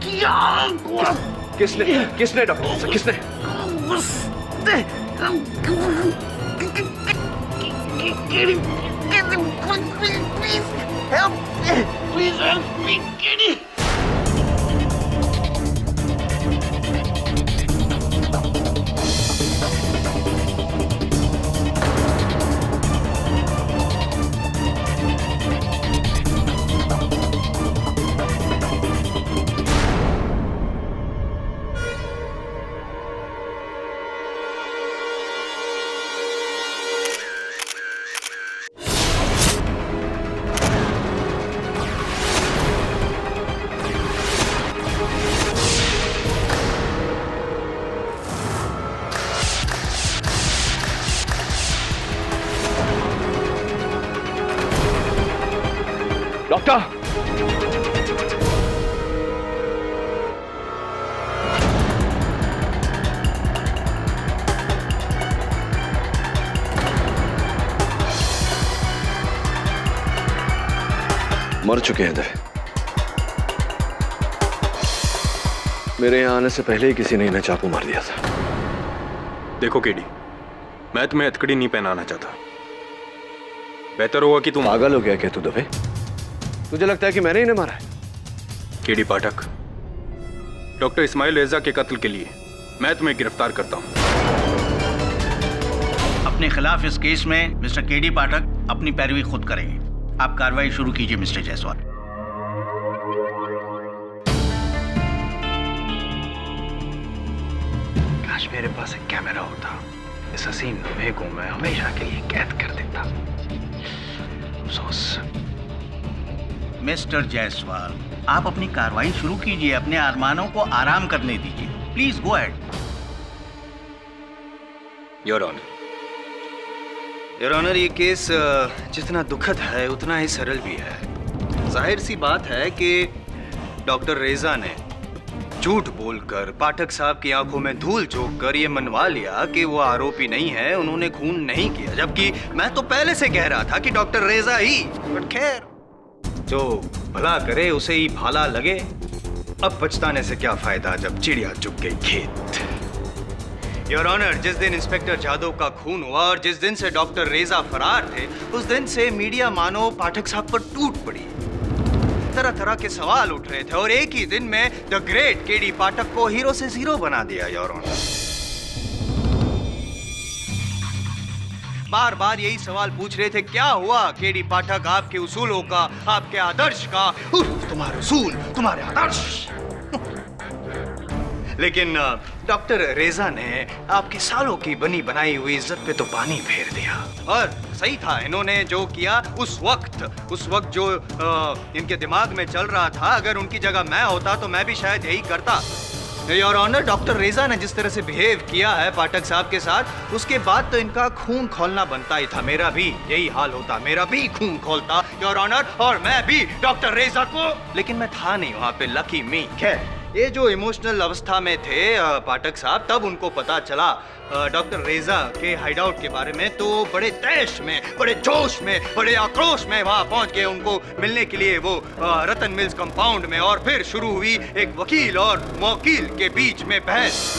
किया। किसने किसने डॉक्टर किसने? Please help me, Kitty. Doctor! मर चुके हैं दवे। मेरे यहां आने से पहले ही किसी ने इन्हें चाकू मार दिया था। देखो केडी, मैं तुम्हें हथकड़ी नहीं पहनाना चाहता। बेहतर होगा कि तुम पागल हो गया क्या तू दवे? तुझे लगता है कि मैंने इन्हें मारा है? केडी पाठक, डॉक्टर इस्माइल रेजा के कत्ल के लिए मैं तुम्हें गिरफ्तार करता हूँ। अपने खिलाफ इस केस में मिस्टर केडी पाठक अपनी पैरवी खुद करेंगे। आप कार्रवाई शुरू कीजिए मिस्टर जायसवाल। काश मेरे पास एक कैमरा होता, इस हसीन लम्हे को मैं हमेशा के लिए कैद कर देता। अफसोस। मिस्टर जायसवाल, आप अपनी कार्रवाई शुरू कीजिए, अपने अरमानों को आराम करने दीजिए। Please go ahead. Your honour, ये केस जितना दुखद है उतना ही सरल भी है। जाहिर सी बात है कि डॉक्टर रेजा ने झूठ बोलकर पाठक साहब की आंखों में धूल झोंक कर ये मनवा लिया कि वो आरोपी नहीं है, उन्होंने खून नहीं किया, जबकि मैं तो पहले से कह रहा था कि डॉक्टर रेजा ही। बट खैर, जो भला करे उसे ही भाला लगे। अब पछताने से क्या फायदा जब चिड़िया चुग गई खेत। योर ऑनर, जिस दिन इंस्पेक्टर जादव का खून हुआ और जिस दिन से डॉक्टर रेजा फरार थे, उस दिन से मीडिया मानो पाठक साहब पर टूट पड़ी। तरह तरह के सवाल उठ रहे थे और एक ही दिन में द ग्रेट केडी पाठक को हीरो से जीरो बना दिया। योर ऑनर, बार बार यही सवाल पूछ रहे थे, क्या हुआ केडी पाठक आपके उसूलों का, आपके आदर्श का? तुम्हारे उसूल, तुम्हारे आदर्श। लेकिन डॉक्टर रेजा ने आपकी सालों की बनी बनाई हुई इज्जत पे तो पानी फेर दिया। और सही था इन्होंने जो किया उस वक्त जो इनके दिमाग में चल रहा था, अगर उनकी जगह मैं होता तो मैं भी शायद यही करता। योर ऑनर, डॉक्टर रेजा ने जिस तरह से बिहेव किया है पाठक साहब के साथ, उसके बाद तो इनका खून खोलना बनता ही था। मेरा भी यही हाल होता, मेरा भी खून खोलता योर ऑनर, और मैं भी डॉक्टर रेजा को। लेकिन मैं था नहीं वहां पे, लकी मी। खैर, ये जो इमोशनल अवस्था में थे पाठक साहब, तब उनको पता चला डॉक्टर रेजा के हाइडआउट के बारे में, तो बड़े तैश में, बड़े जोश में, बड़े आक्रोश में वहां पहुंच गए उनको मिलने के लिए वो रतन मिल्स कंपाउंड में। और फिर शुरू हुई एक वकील और मौकील के बीच में बहस।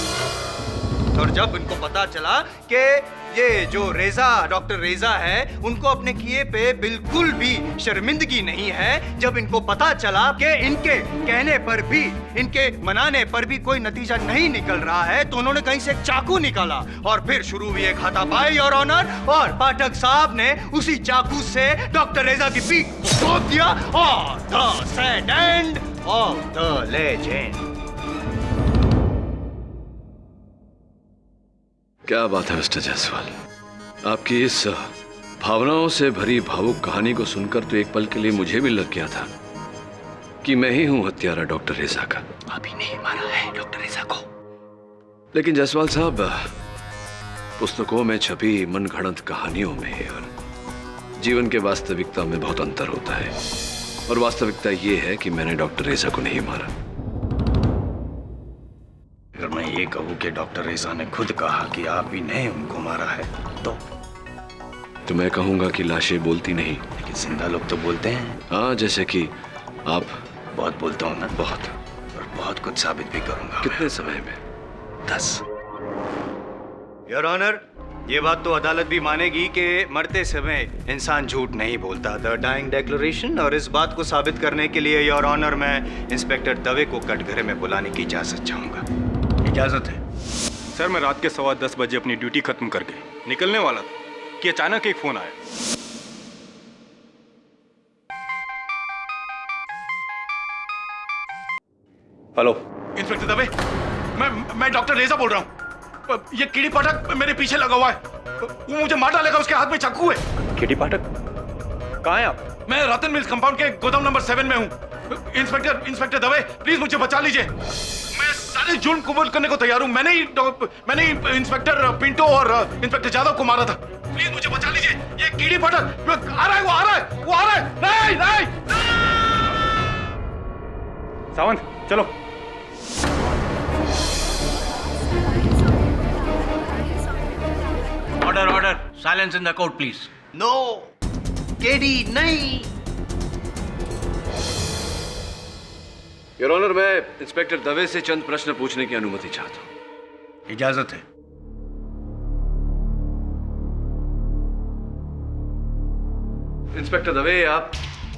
और जब इनको पता चला कि ये जो रेजा, डॉक्टर रेजा है, उनको अपने किए पे बिल्कुल भी शर्मिंदगी नहीं है, जब इनको पता चला कि इनके कहने पर भी, इनके मनाने पर भी कोई नतीजा नहीं निकल रहा है, तो उन्होंने कहीं से एक चाकू निकाला और फिर शुरू हुई एक हाथापाई योर ऑनर। और पाठक साहब ने उसी चाकू से डॉक्टर रेजा की पीठ को तोड़ दिया। और the sad end of the legend. क्या बात है मिस्टर जायसवाल, आपकी इस भावनाओं से भरी भावुक कहानी को सुनकर तो एक पल के लिए मुझे भी लग गया था कि मैं ही हूं हत्यारा डॉक्टर रेजा का। अभी नहीं मारा है डॉक्टर रेजा को। लेकिन जायसवाल साहब, पुस्तकों में छपी मनगढ़ंत कहानियों में और जीवन के वास्तविकता में बहुत अंतर होता है। और वास्तविकता ये है कि मैंने डॉक्टर रेजा को नहीं मारा। अगर मैं ये कहूं कि डॉक्टर रेजा ने खुद कहा कि आप ही ने उनको मारा है, तो मैं कहूंगा कि लाशें बोलती नहीं। लेकिन जिंदा लोग तो बोलते हैं। हाँ, जैसे कि आप। बहुत बोलता हूँ ना। बहुत। और बहुत कुछ साबित भी करूंगा। कितने समय में? 10। योर ऑनर, ये बात तो अदालत भी मानेगी कि मरते समय इंसान झूठ नहीं बोलता। The dying declaration. और इस बात को साबित करने के लिए योर ऑनर, मैं इंस्पेक्टर दवे को कटघरे में बुलाने की इजाजत चाहूंगा। इजाजत है। सर, मैं रात के 10:15 बजे अपनी ड्यूटी खत्म करके निकलने वाला था कि अचानक एक फोन आया। हेलो इंस्पेक्टर दवे, मैं डॉक्टर रेजा बोल रहा हूँ। ये कीड़ी पाठक मेरे पीछे लगा हुआ है, वो मुझे मार डालेगा, उसके हाथ में चाकू है। कीड़ी पाठक कहाँ है आप? मैं रतन मिल्स कंपाउंड के गोदाम नंबर 7 में हूँ। इंस्पेक्टर दवे, प्लीज मुझे बचा लीजिए। मैं सारे जुर्म कबूल करने को तैयार हूँ। मैंने ही इंस्पेक्टर पिंटो और इंस्पेक्टर जादव को मारा था। प्लीज मुझे बचा लीजिए। ये कीड़ी पाठक आ रहा है, वो आ रहा है। नहीं। सावंत, चलो। Order, silence in the court please. No KD, नहीं। योर ऑनर, मैं इंस्पेक्टर दवे से चंद प्रश्न पूछने की अनुमति चाहता हूं। इजाजत है। इंस्पेक्टर दवे, आप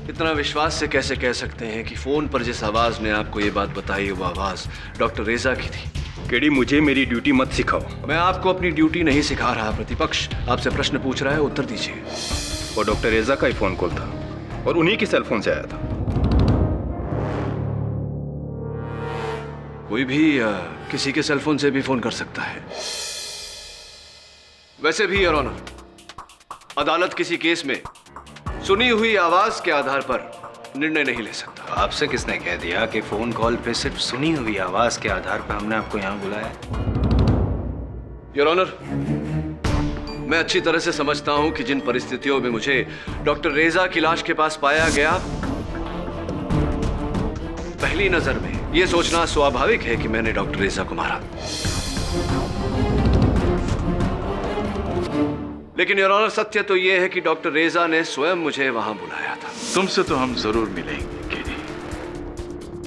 इतना विश्वास से कैसे कह सकते हैं कि फोन पर जिस आवाज ने आपको ये बात बताई वो आवाज डॉक्टर रेजा की थी? केडी, मुझे मेरी ड्यूटी मत सिखाओ। मैं आपको अपनी ड्यूटी नहीं सिखा रहा। प्रतिपक्ष आपसे प्रश्न पूछ रहा है, उत्तर दीजिए। वो डॉक्टर रेजा का ही फोन कॉल था और उन्हीं की सेल फोन से आया था। कोई भी किसी के सेल फोन से भी फोन कर सकता है। वैसे भी योर ऑनर, अदालत किसी केस में सुनी हुई आवाज के आधार पर निर्णय नहीं ले सकता। आपसे किसने कह दिया कि फोन कॉल पे सिर्फ सुनी हुई आवाज के आधार पर हमने आपको यहाँ बुलाया? योर ऑनर, मैं अच्छी तरह से समझता हूं कि जिन परिस्थितियों में मुझे डॉक्टर रेजा की लाश के पास पाया गया, पहली नजर में यह सोचना स्वाभाविक है कि मैंने डॉक्टर रेजा को मारा। लेकिन योर ऑनर, सत्य तो यह है कि डॉक्टर रेजा ने स्वयं मुझे वहां बुलाया था। तुमसे तो हम जरूर मिलेंगे केडी।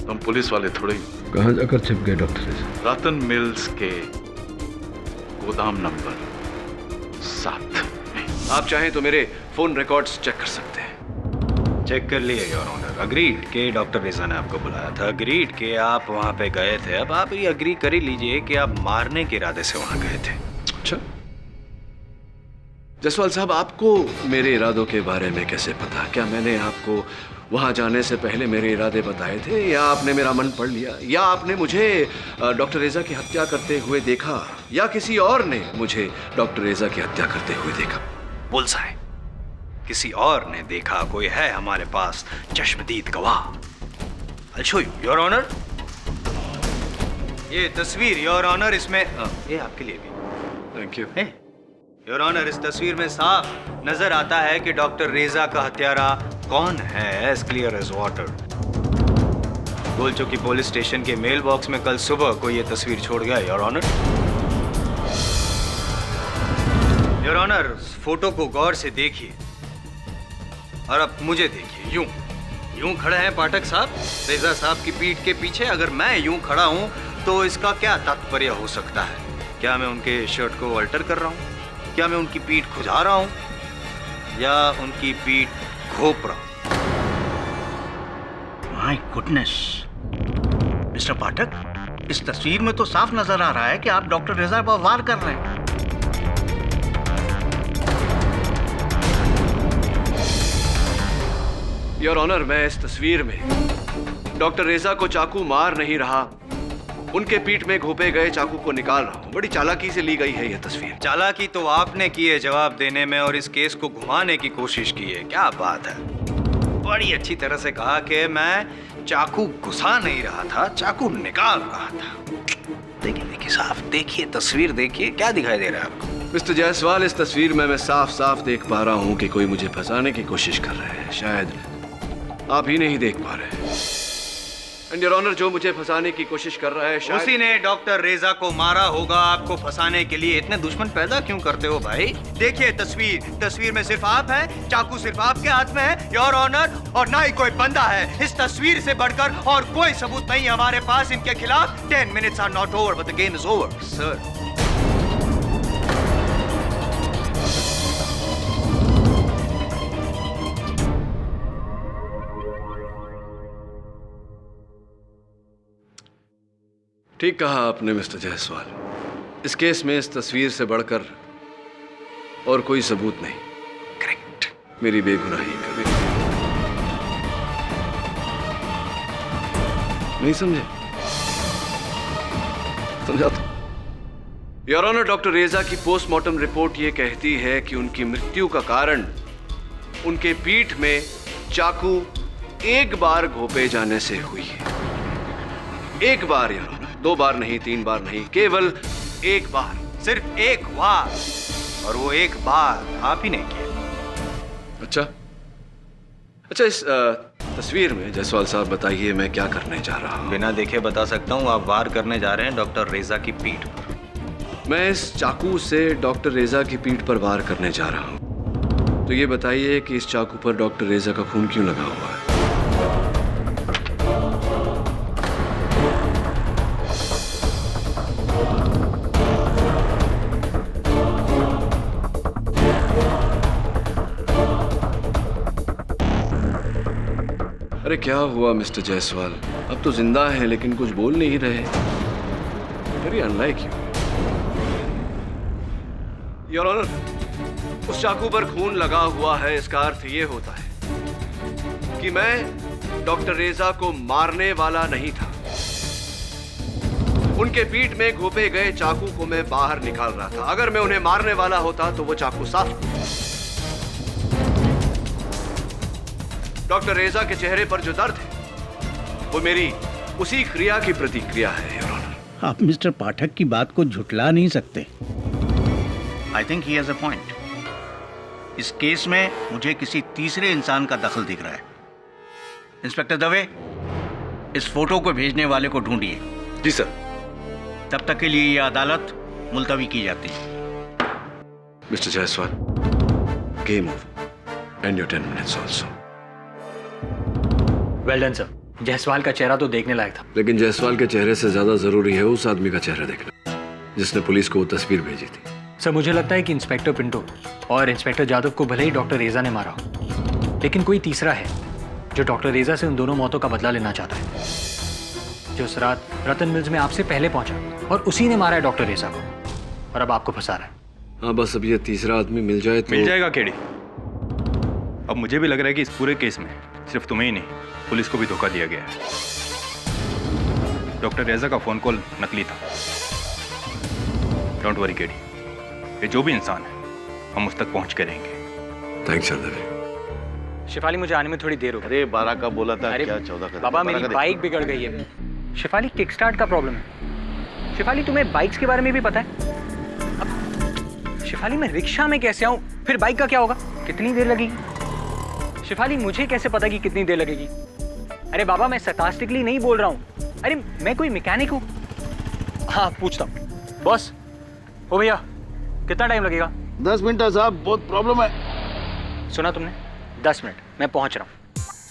तुम पुलिस वाले थोड़े ही। कहां जाकर छिप गए डॉक्टर रेजा? रतन मिल्स के गोदाम नंबर 7 में। आप चाहें तो मेरे फोन रिकॉर्ड्स चेक कर सकते हैं। चेक कर लिए योर ऑनर। अग्रीड के डॉक्टर रेजा ने आपको बुलाया था, अग्रीड के आप वहां पे गए थे। अब आप ये अग्री कर ही लीजिए कि आप मारने के इरादे से वहां गए थे। अच्छा जसवाल साहब, आपको मेरे इरादों के बारे में कैसे पता? क्या मैंने आपको वहां जाने से पहले मेरे इरादे बताए थे, या आपने मेरा मन पढ़ लिया, या आपने मुझे डॉक्टर रेजा की हत्या करते हुए देखा, या किसी और ने मुझे डॉक्टर रेजा की हत्या करते हुए देखा? बुल्सआई, किसी और ने देखा। कोई है हमारे पास चश्मदीद गवाह। I'll show you, your honour. ये तस्वीर योर ऑनर, इसमें ये आपके लिए भी। Thank you. योर ऑनर, इस तस्वीर में साफ नजर आता है कि डॉक्टर रेजा का हत्यारा कौन है, as clear as water. Golchowki police station के मेल बॉक्स में कल सुबह को ये तस्वीर छोड़ गया your honour. Your honour, photo को गौर से देखिए और अब मुझे देखिए। यूं खड़े हैं पाठक साहब रेजा साहब की पीठ के पीछे। अगर मैं यूं खड़ा हूं तो इसका क्या तात्पर्य हो सकता है? क्या मैं उनके शर्ट को अल्टर कर रहा हूं? क्या मैं उनकी पीठ खुजा रहा हूं या उनकी पीठ घोप रहा हूं? माय गुडनेस मिस्टर पाठक, इस तस्वीर में तो साफ नजर आ रहा है कि आप डॉक्टर रेजा पर वार कर रहे हैं। योर ऑनर, मैं इस तस्वीर में डॉक्टर रेजा को चाकू मार नहीं रहा, उनके पीठ में घोपे गए चाकू को निकाल रहा हूं। बड़ी चालाकी से ली गई है यह तस्वीर। चालाकी तो आपने की है जवाब देने में और इस केस को घुमाने की कोशिश की है। क्या बात है, बड़ी अच्छी तरह से कहा कि मैं चाकू घुसा नहीं रहा था, चाकू निकाल रहा था। देखिए साफ देखिए, तस्वीर देखिए, क्या दिखाई दे रहा है आपको? मिस्टर जायसवाल, इस तस्वीर में मैं साफ साफ देख पा रहा हूं कि कोई मुझे फंसाने की कोशिश कर रहा है। शायद आप ही नहीं देख पा रहे। एंड योर ऑनर, जो मुझे फंसाने की कोशिश कर रहा है शायद उसी ने डॉक्टर रेजा को मारा होगा आपको फंसाने के लिए। इतने दुश्मन पैदा क्यों करते हो भाई? देखिए तस्वीर में सिर्फ आप हैं, चाकू सिर्फ आपके हाथ में है योर ऑनर, और ना ही कोई बंदा है। इस तस्वीर से बढ़कर और कोई सबूत नहीं हमारे पास इनके खिलाफ। 10 minutes are not over but the game is over, sir. ठीक कहा आपने मिस्टर जायसवाल। इस केस में इस तस्वीर से बढ़कर और कोई सबूत नहीं। करेक्ट। मेरी बेगुनाही कभी नहीं समझे? समझाता। योर ऑनर, डॉक्टर रेजा की पोस्टमार्टम रिपोर्ट ये कहती है कि उनकी मृत्यु का कारण उनके पीठ में चाकू एक बार घोपे जाने से हुई है। एक बार योर ऑनर, 2 बार नहीं, 3 बार नहीं, केवल एक बार, सिर्फ एक बार, और वो एक बार आप ही ने किया। अच्छा, इस तस्वीर में जायसवाल साहब बताइए मैं क्या करने जा रहा हूँ? बिना देखे बता सकता हूँ, आप वार करने जा रहे हैं डॉक्टर रेजा की पीठ पर। मैं इस चाकू से डॉक्टर रेजा की पीठ पर वार करने जा रहा हूँ। तो ये बताइए कि इस चाकू पर डॉक्टर रेजा का खून क्यों लगा हुआ है? अरे क्या हुआ मिस्टर जायसवाल? अब तो जिंदा है लेकिन कुछ बोल नहीं रहे। Very unlike you. Your honour, उस चाकू पर खून लगा हुआ है, इसका अर्थ ये होता है कि मैं डॉक्टर रेजा को मारने वाला नहीं था। उनके पीठ में घोंपे गए चाकू को मैं बाहर निकाल रहा था। अगर मैं उन्हें मारने वाला होता तो वो चाकू साफ होता। डॉक्टर रेजा के चेहरे पर जो दर्द है वो मेरी उसी क्रिया की प्रतिक्रिया है, योर ऑनर। आप मिस्टर पाठक की बात को झुठला नहीं सकते। I think he has a point. इस केस में मुझे किसी तीसरे इंसान का दखल दिख रहा है। इंस्पेक्टर दवे, इस फोटो को भेजने वाले को ढूंढिए। जी सर। तब तक के लिए यह अदालत मुलतवी की जाती है। Mister Jaiswal, game over and your 10 minutes also. Well done sir. Jaiswal का चेहरा तो देखने लायक था। लेकिन जायसवाल के चेहरे से ज्यादा जरूरी है उस आदमी का चेहरा देखना जिसने पुलिस को वो तस्वीर भेजी थी। सर, मुझे लगता है कि इंस्पेक्टर पिंटो और इंस्पेक्टर जादव को भले ही डॉक्टर रेजा ने मारा हो, लेकिन कोई तीसरा है जो डॉक्टर रेजा से उन दोनों मौतों का बदला लेना चाहता है, जो उस रात रतन मिल्स में आपसे पहले पहुंचा और उसी ने मारा है डॉक्टर रेजा को और अब आपको फंसा रहा है। हाँ, बस अब ये तीसरा आदमी मिल जाए तो। मिल जाएगा केडी। अब मुझे भी लग रहा है कि इस पूरे केस में सिर्फ तुम्हें ही नहीं, पुलिस को भी धोखा दिया गया है। डॉक्टर रेजा का फोन कॉल नकली था। डोंट वरी केडी, ये जो भी इंसान है हम उस तक पहुंच के रहेंगे। थैंक्स दवे। शिफाली, मुझे आने में थोड़ी देर हो गई। अरे 12 का बोला था, अरे क्या 14 का? बाबा, मेरी बाइक बिगड़ गई है। शिफाली, किक स्टार्ट का प्रॉब्लम है। शिफाली, तुम्हें बाइक्स के बारे में भी पता है? अब शिफाली, मैं रिक्शा में कैसे आऊं? फिर बाइक का क्या होगा? कितनी देर लगेगी? शिफाली, मुझे कैसे पता कि कितनी देर लगेगी? अरे बाबा, मैं sarcastically नहीं बोल रहा हूँ। अरे मैं कोई मैकेनिक हूँ। हाँ, पूछता हूँ। बॉस, ओ भैया, कितना टाइम लगेगा? 10 मिनट है साहब, बहुत प्रॉब्लम है। सुना तुमने? 10 मिनट, मैं पहुंच रहा हूँ।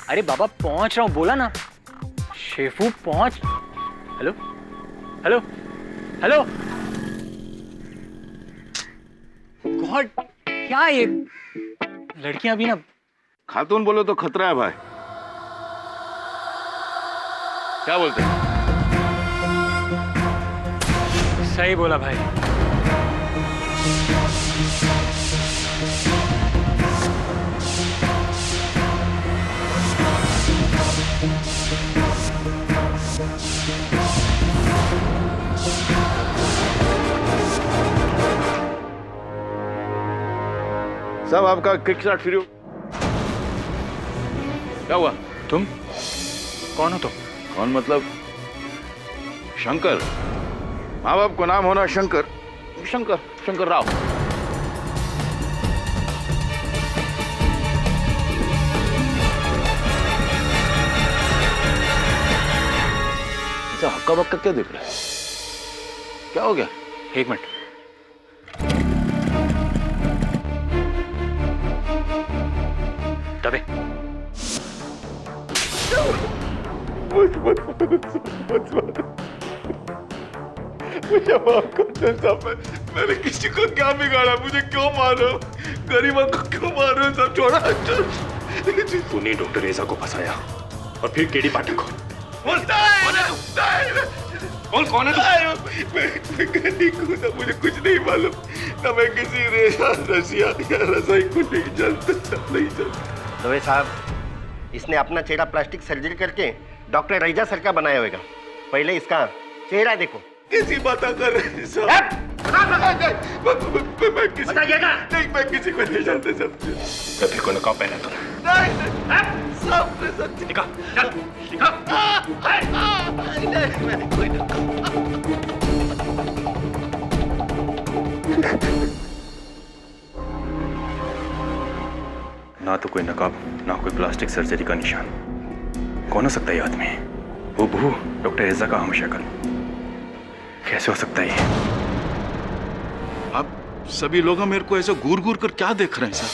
अरे बाबा, पहुंच रहा हूँ बोला ना। शेफू, पहुंच। Hello hello hello. गॉड, क्या ये लड़कियां अभी ना। खातून बोलो तो खतरा है भाई। क्या बोलते हैं? सही बोला भाई। सब आपका किक स्टार्ट फ्री हो। क्या हुआ? तुम कौन हो? तुम कौन मतलब? शंकर। माँ बाप को नाम होना शंकर, शंकर शंकर राव। ऐसा हक्का बक्का क्या देख रहा है? क्या हो गया? एक मिनट। दबे। मुझे माफ कर दे साहब, मैंने किसी को क्या बिगाड़ा? मुझे क्यों मारो? गरीबों को क्यों मारो? सब छोड़ा। तूने डॉक्टर रेजा को फंसाया और फिर केडी पाठक को। कौन है तू? मैं गरीब हूँ ना, मुझे कुछ नहीं मालूम ना। मैं किसी रेजा, रसिया या रसाई को नहीं जानता, नहीं जानता। दवे साहब, इसने अपना चेहरा प्लास्टिक सर्जरी करके डॉक्टर रेजा सर का बनाया होगा। पहले इसका चेहरा देखो। किसी बात कर रहे साहब? मैं किसी नहीं, मैं किसी को नहीं जानता सब। कभी को नकाब पहना तूने? नहीं, सब निकाल, चल, निकाल। कोई नकाब। ना तो कोई नकाब, ना कोई प्लास्टिक सर्जरी का निशान। कौन हो सकता है ये आदमी? वो बहू डॉक्टर रेजा का हमशक्ल। कैसे हो सकता है ये? आप सभी लोग मेरे को ऐसे घूर घूर कर क्या देख रहे हैं सर?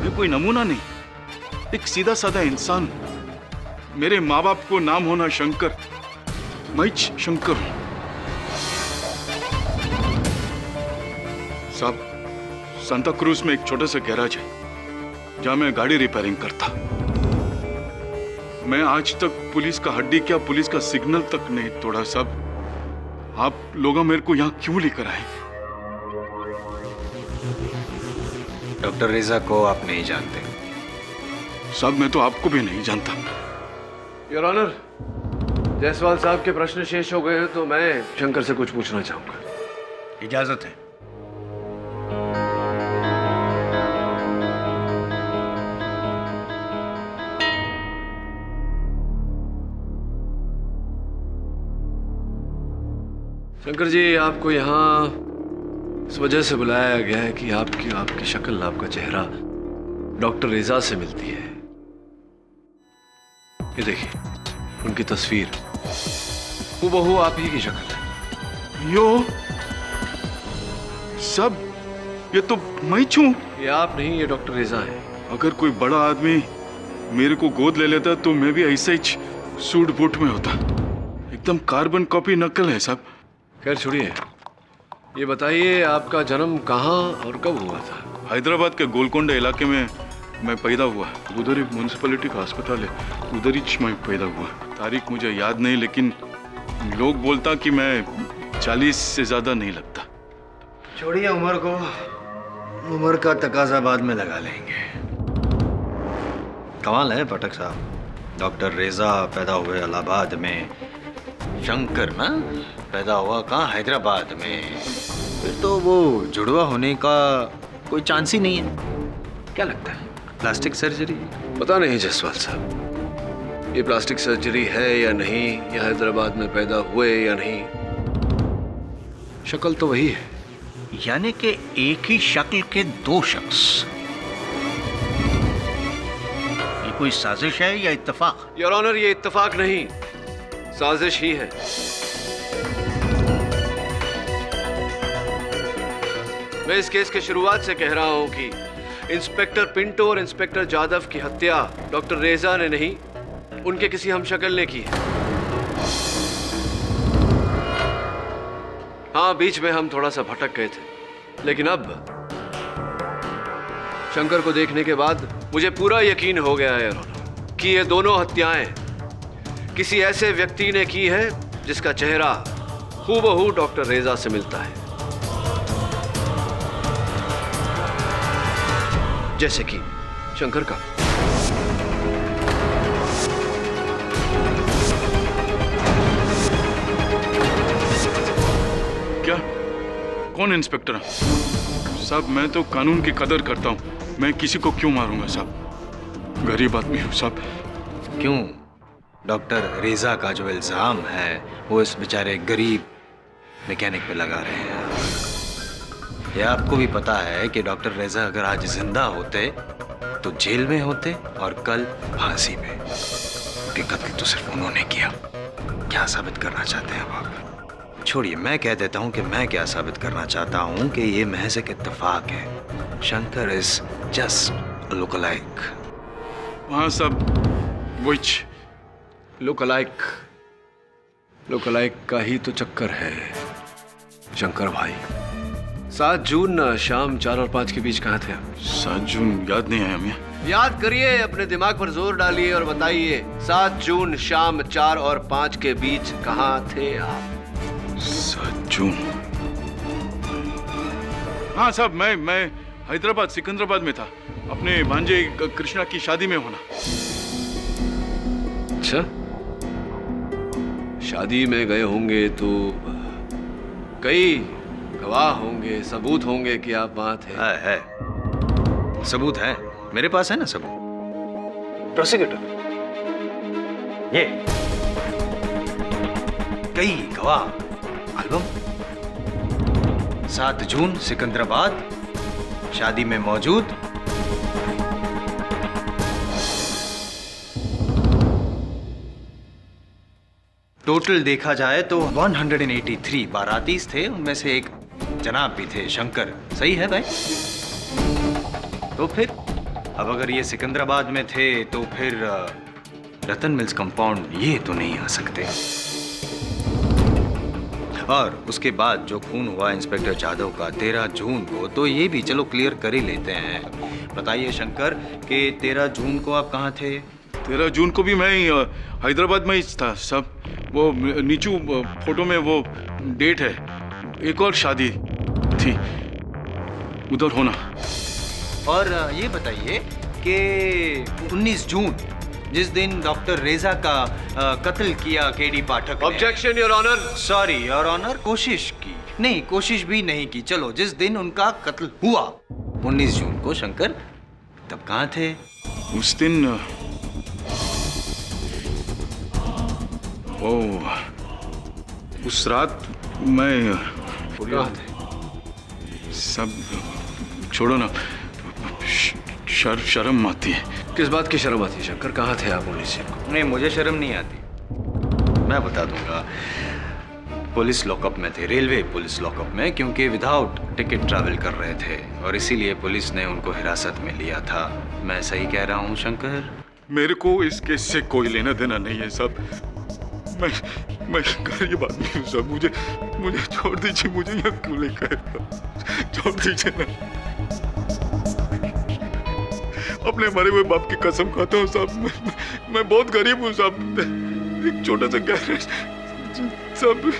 मैं कोई नमूना नहीं, एक सीधा साधा इंसान। मेरे माँ बाप को नाम होना शंकर, मैं शंकर हूं। साहब, सांता क्रूज में एक छोटा सा गैराज है जहां मैं गाड़ी रिपेयरिंग करता। मैं आज तक पुलिस का हड्डी क्या पुलिस का सिग्नल तक नहीं तोड़ा साहब। आप लोग मेरे को यहाँ क्यों लेकर आए? डॉक्टर रेजा को आप नहीं जानते साहब, मैं तो आपको भी नहीं जानता। योर ऑनर, जायसवाल साहब के प्रश्न शेष हो गए हैं तो मैं शंकर से कुछ पूछना चाहूंगा। इजाजत है। शंकर जी, आपको यहाँ इस वजह से बुलाया गया है कि आपकी शक्ल, आपका चेहरा डॉक्टर रेजा से मिलती है। ये देखिए, उनकी तस्वीर हूबहू आप ही की शक्ल है। यो सब, ये तो मैं छू। ये आप नहीं, ये डॉक्टर रेजा है। अगर कोई बड़ा आदमी मेरे को गोद ले लेता तो मैं भी ऐसे ही सूट बूट में होता। एकदम कार्बन कॉपी नकल है साहब। खैर छोड़िए, ये बताइए आपका जन्म कहाँ और कब हुआ था? हैदराबाद के गोलकोंडा इलाके में मैं पैदा हुआ। उधर ही म्यूनसिपैलिटी का अस्पताल है, उधर ही मैं पैदा हुआ। तारीख मुझे याद नहीं, लेकिन लोग बोलता कि मैं 40 से ज्यादा नहीं लगता। छोड़िए उम्र को, उम्र का तकाजा बाद में लगा लेंगे। कमाल है पाठक साहब, डॉक्टर रेजा पैदा हुए इलाहाबाद में, शंकर ना पैदा हुआ कहाँ, हैदराबाद में। फिर तो वो जुड़वा होने का कोई चांस ही नहीं है। क्या लगता है, प्लास्टिक सर्जरी? पता नहीं जायसवाल साहब, ये प्लास्टिक सर्जरी है या नहीं, या हैदराबाद में पैदा हुए या नहीं, शक्ल तो वही है। यानी कि एक ही शक्ल के दो शख्स। ये कोई साजिश है या इत्तेफाक? योर ऑनर, ये इत्तेफाक नहीं, साजिश ही है। मैं इस केस के शुरुआत से कह रहा हूं कि इंस्पेक्टर पिंटो और इंस्पेक्टर जादव की हत्या डॉक्टर रेजा ने नहीं, उनके किसी हमशक्ल ने की है। हाँ, बीच में हम थोड़ा सा भटक गए थे, लेकिन अब शंकर को देखने के बाद मुझे पूरा यकीन हो गया है कि ये दोनों हत्याएं किसी ऐसे व्यक्ति ने की है जिसका चेहरा हूबहू डॉक्टर रेजा से मिलता है, जैसे कि शंकर का। क्या? कौन इंस्पेक्टर साहब? मैं तो कानून की कदर करता हूँ, मैं किसी को क्यों मारूंगा साहब? गरीब आदमी हूँ साहब। क्यों? डॉक्टर रेजा का जो इल्जाम है वो इस बेचारे गरीब मैकेनिक पे लगा रहे हैं। ये आपको भी पता है कि डॉक्टर रेजा अगर आज जिंदा होते तो जेल में होते और कल फांसी पे। कि कत्ल तो सिर्फ उन्होंने किया। क्या साबित करना चाहते हैं आप? छोड़िए, मैं कह देता हूँ कि मैं क्या साबित करना चाहता हूँ कि ये महज एक इत्तेफाक है। Shankar is just look alike. हाँ सब विच लुक अलाइक का ही तो चक्कर है शंकर भाई। 7 जून शाम 4 और 5 के बीच कहाँ थे आप? 7 जून याद नहीं है हमें। याद करिए, अपने दिमाग पर जोर डालिए और बताइए 7 जून शाम 4 और 5 के बीच कहाँ थे आप? 7 जून, हाँ साहब, मैं हैदराबाद सिकंदराबाद में था, अपने भांजे कृष्णा की शादी में होना। अच्छा, शादी में गए होंगे तो कई गवाह होंगे, सबूत होंगे कि आप वहां थे। है सबूत है, मेरे पास है ना सबूत। प्रोसिक्यूटर, ये कई गवाह, एल्बम, 7 जून सिकंदराबाद, शादी में मौजूद। टोटल देखा जाए तो 183 बारातीस थे, उनमें से एक जनाब भी थे, शंकर। सही है भाई? तो फिर अब अगर ये सिकंदराबाद में थे तो फिर रतन मिल्स कंपाउंड ये तो नहीं आ सकते। और उसके बाद जो खून हुआ इंस्पेक्टर जादव का 13 जून को, तो ये भी चलो क्लियर कर ही लेते हैं। बताइए शंकर कि 13 जून को आप कहाँ थे? 13 जून को भी मैं हैदराबाद में ही था सब। वो नीचू फोटो में वो डेट है, एक और शादी थी उधर होना। और ये बताइए कि 19 जून जिस दिन डॉक्टर रेजा का कत्ल किया केडी पाठक ने। Objection your honour. Sorry your honour, कोशिश की नहीं, कोशिश भी नहीं की। चलो, जिस दिन उनका कत्ल हुआ 19 जून को, शंकर तब कहाँ थे? उस दिन उस रात मैं सब छोड़ो ना, शर्म आती है। किस बात की शर्म आती है शंकर? कहाँ थे आप 19 जून को? नहीं, मुझे शर्म नहीं आती, मैं बता दूंगा। पुलिस लॉकअप में थे, रेलवे पुलिस लॉकअप में, क्योंकि विदाउट टिकट ट्रैवल कर रहे थे और इसीलिए पुलिस ने उनको हिरासत में लिया था। मैं सही कह रहा हूँ शंकर? मेरे को इस केस से कोई लेना देना नहीं है सब। मैं गरीब आदमी हूँ सब। मुझे छोड़ दीजिए, मुझे यहाँ क्यों लेकर छोड़ दीजिए ना। अपने मरे हुए बाप की कसम खाता हूँ साहब, मैं बहुत गरीब हूँ साहब। एक छोटा सा गैरेज सब।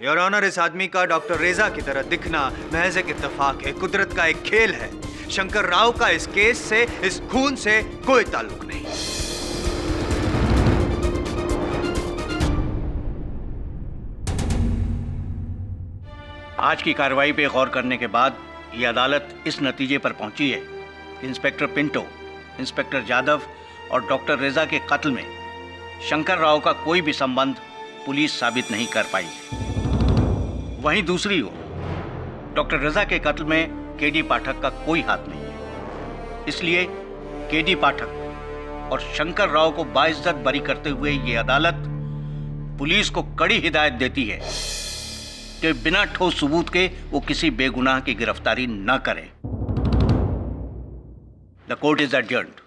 योर ऑनर, इस आदमी का डॉक्टर रेजा की तरह दिखना महज एक इत्तेफाक है, कुदरत का एक खेल है। शंकर राव का इस केस से, इस खून से कोई ताल्लुक नहीं। आज की कार्रवाई पे गौर करने के बाद ये अदालत इस नतीजे पर पहुंची है कि इंस्पेक्टर पिंटो, इंस्पेक्टर जादव और डॉक्टर रेजा के कत्ल में शंकर राव का कोई भी संबंध पुलिस साबित नहीं कर पाई। वहीं दूसरी ओर डॉक्टर रेजा के कत्ल में केडी पाठक का कोई हाथ नहीं है। इसलिए केडी पाठक और शंकर राव को बाइज्जत बरी करते हुए ये अदालत पुलिस को कड़ी हिदायत देती है कि बिना ठोस सबूत के वो किसी बेगुनाह की गिरफ्तारी न करे। The court is adjourned.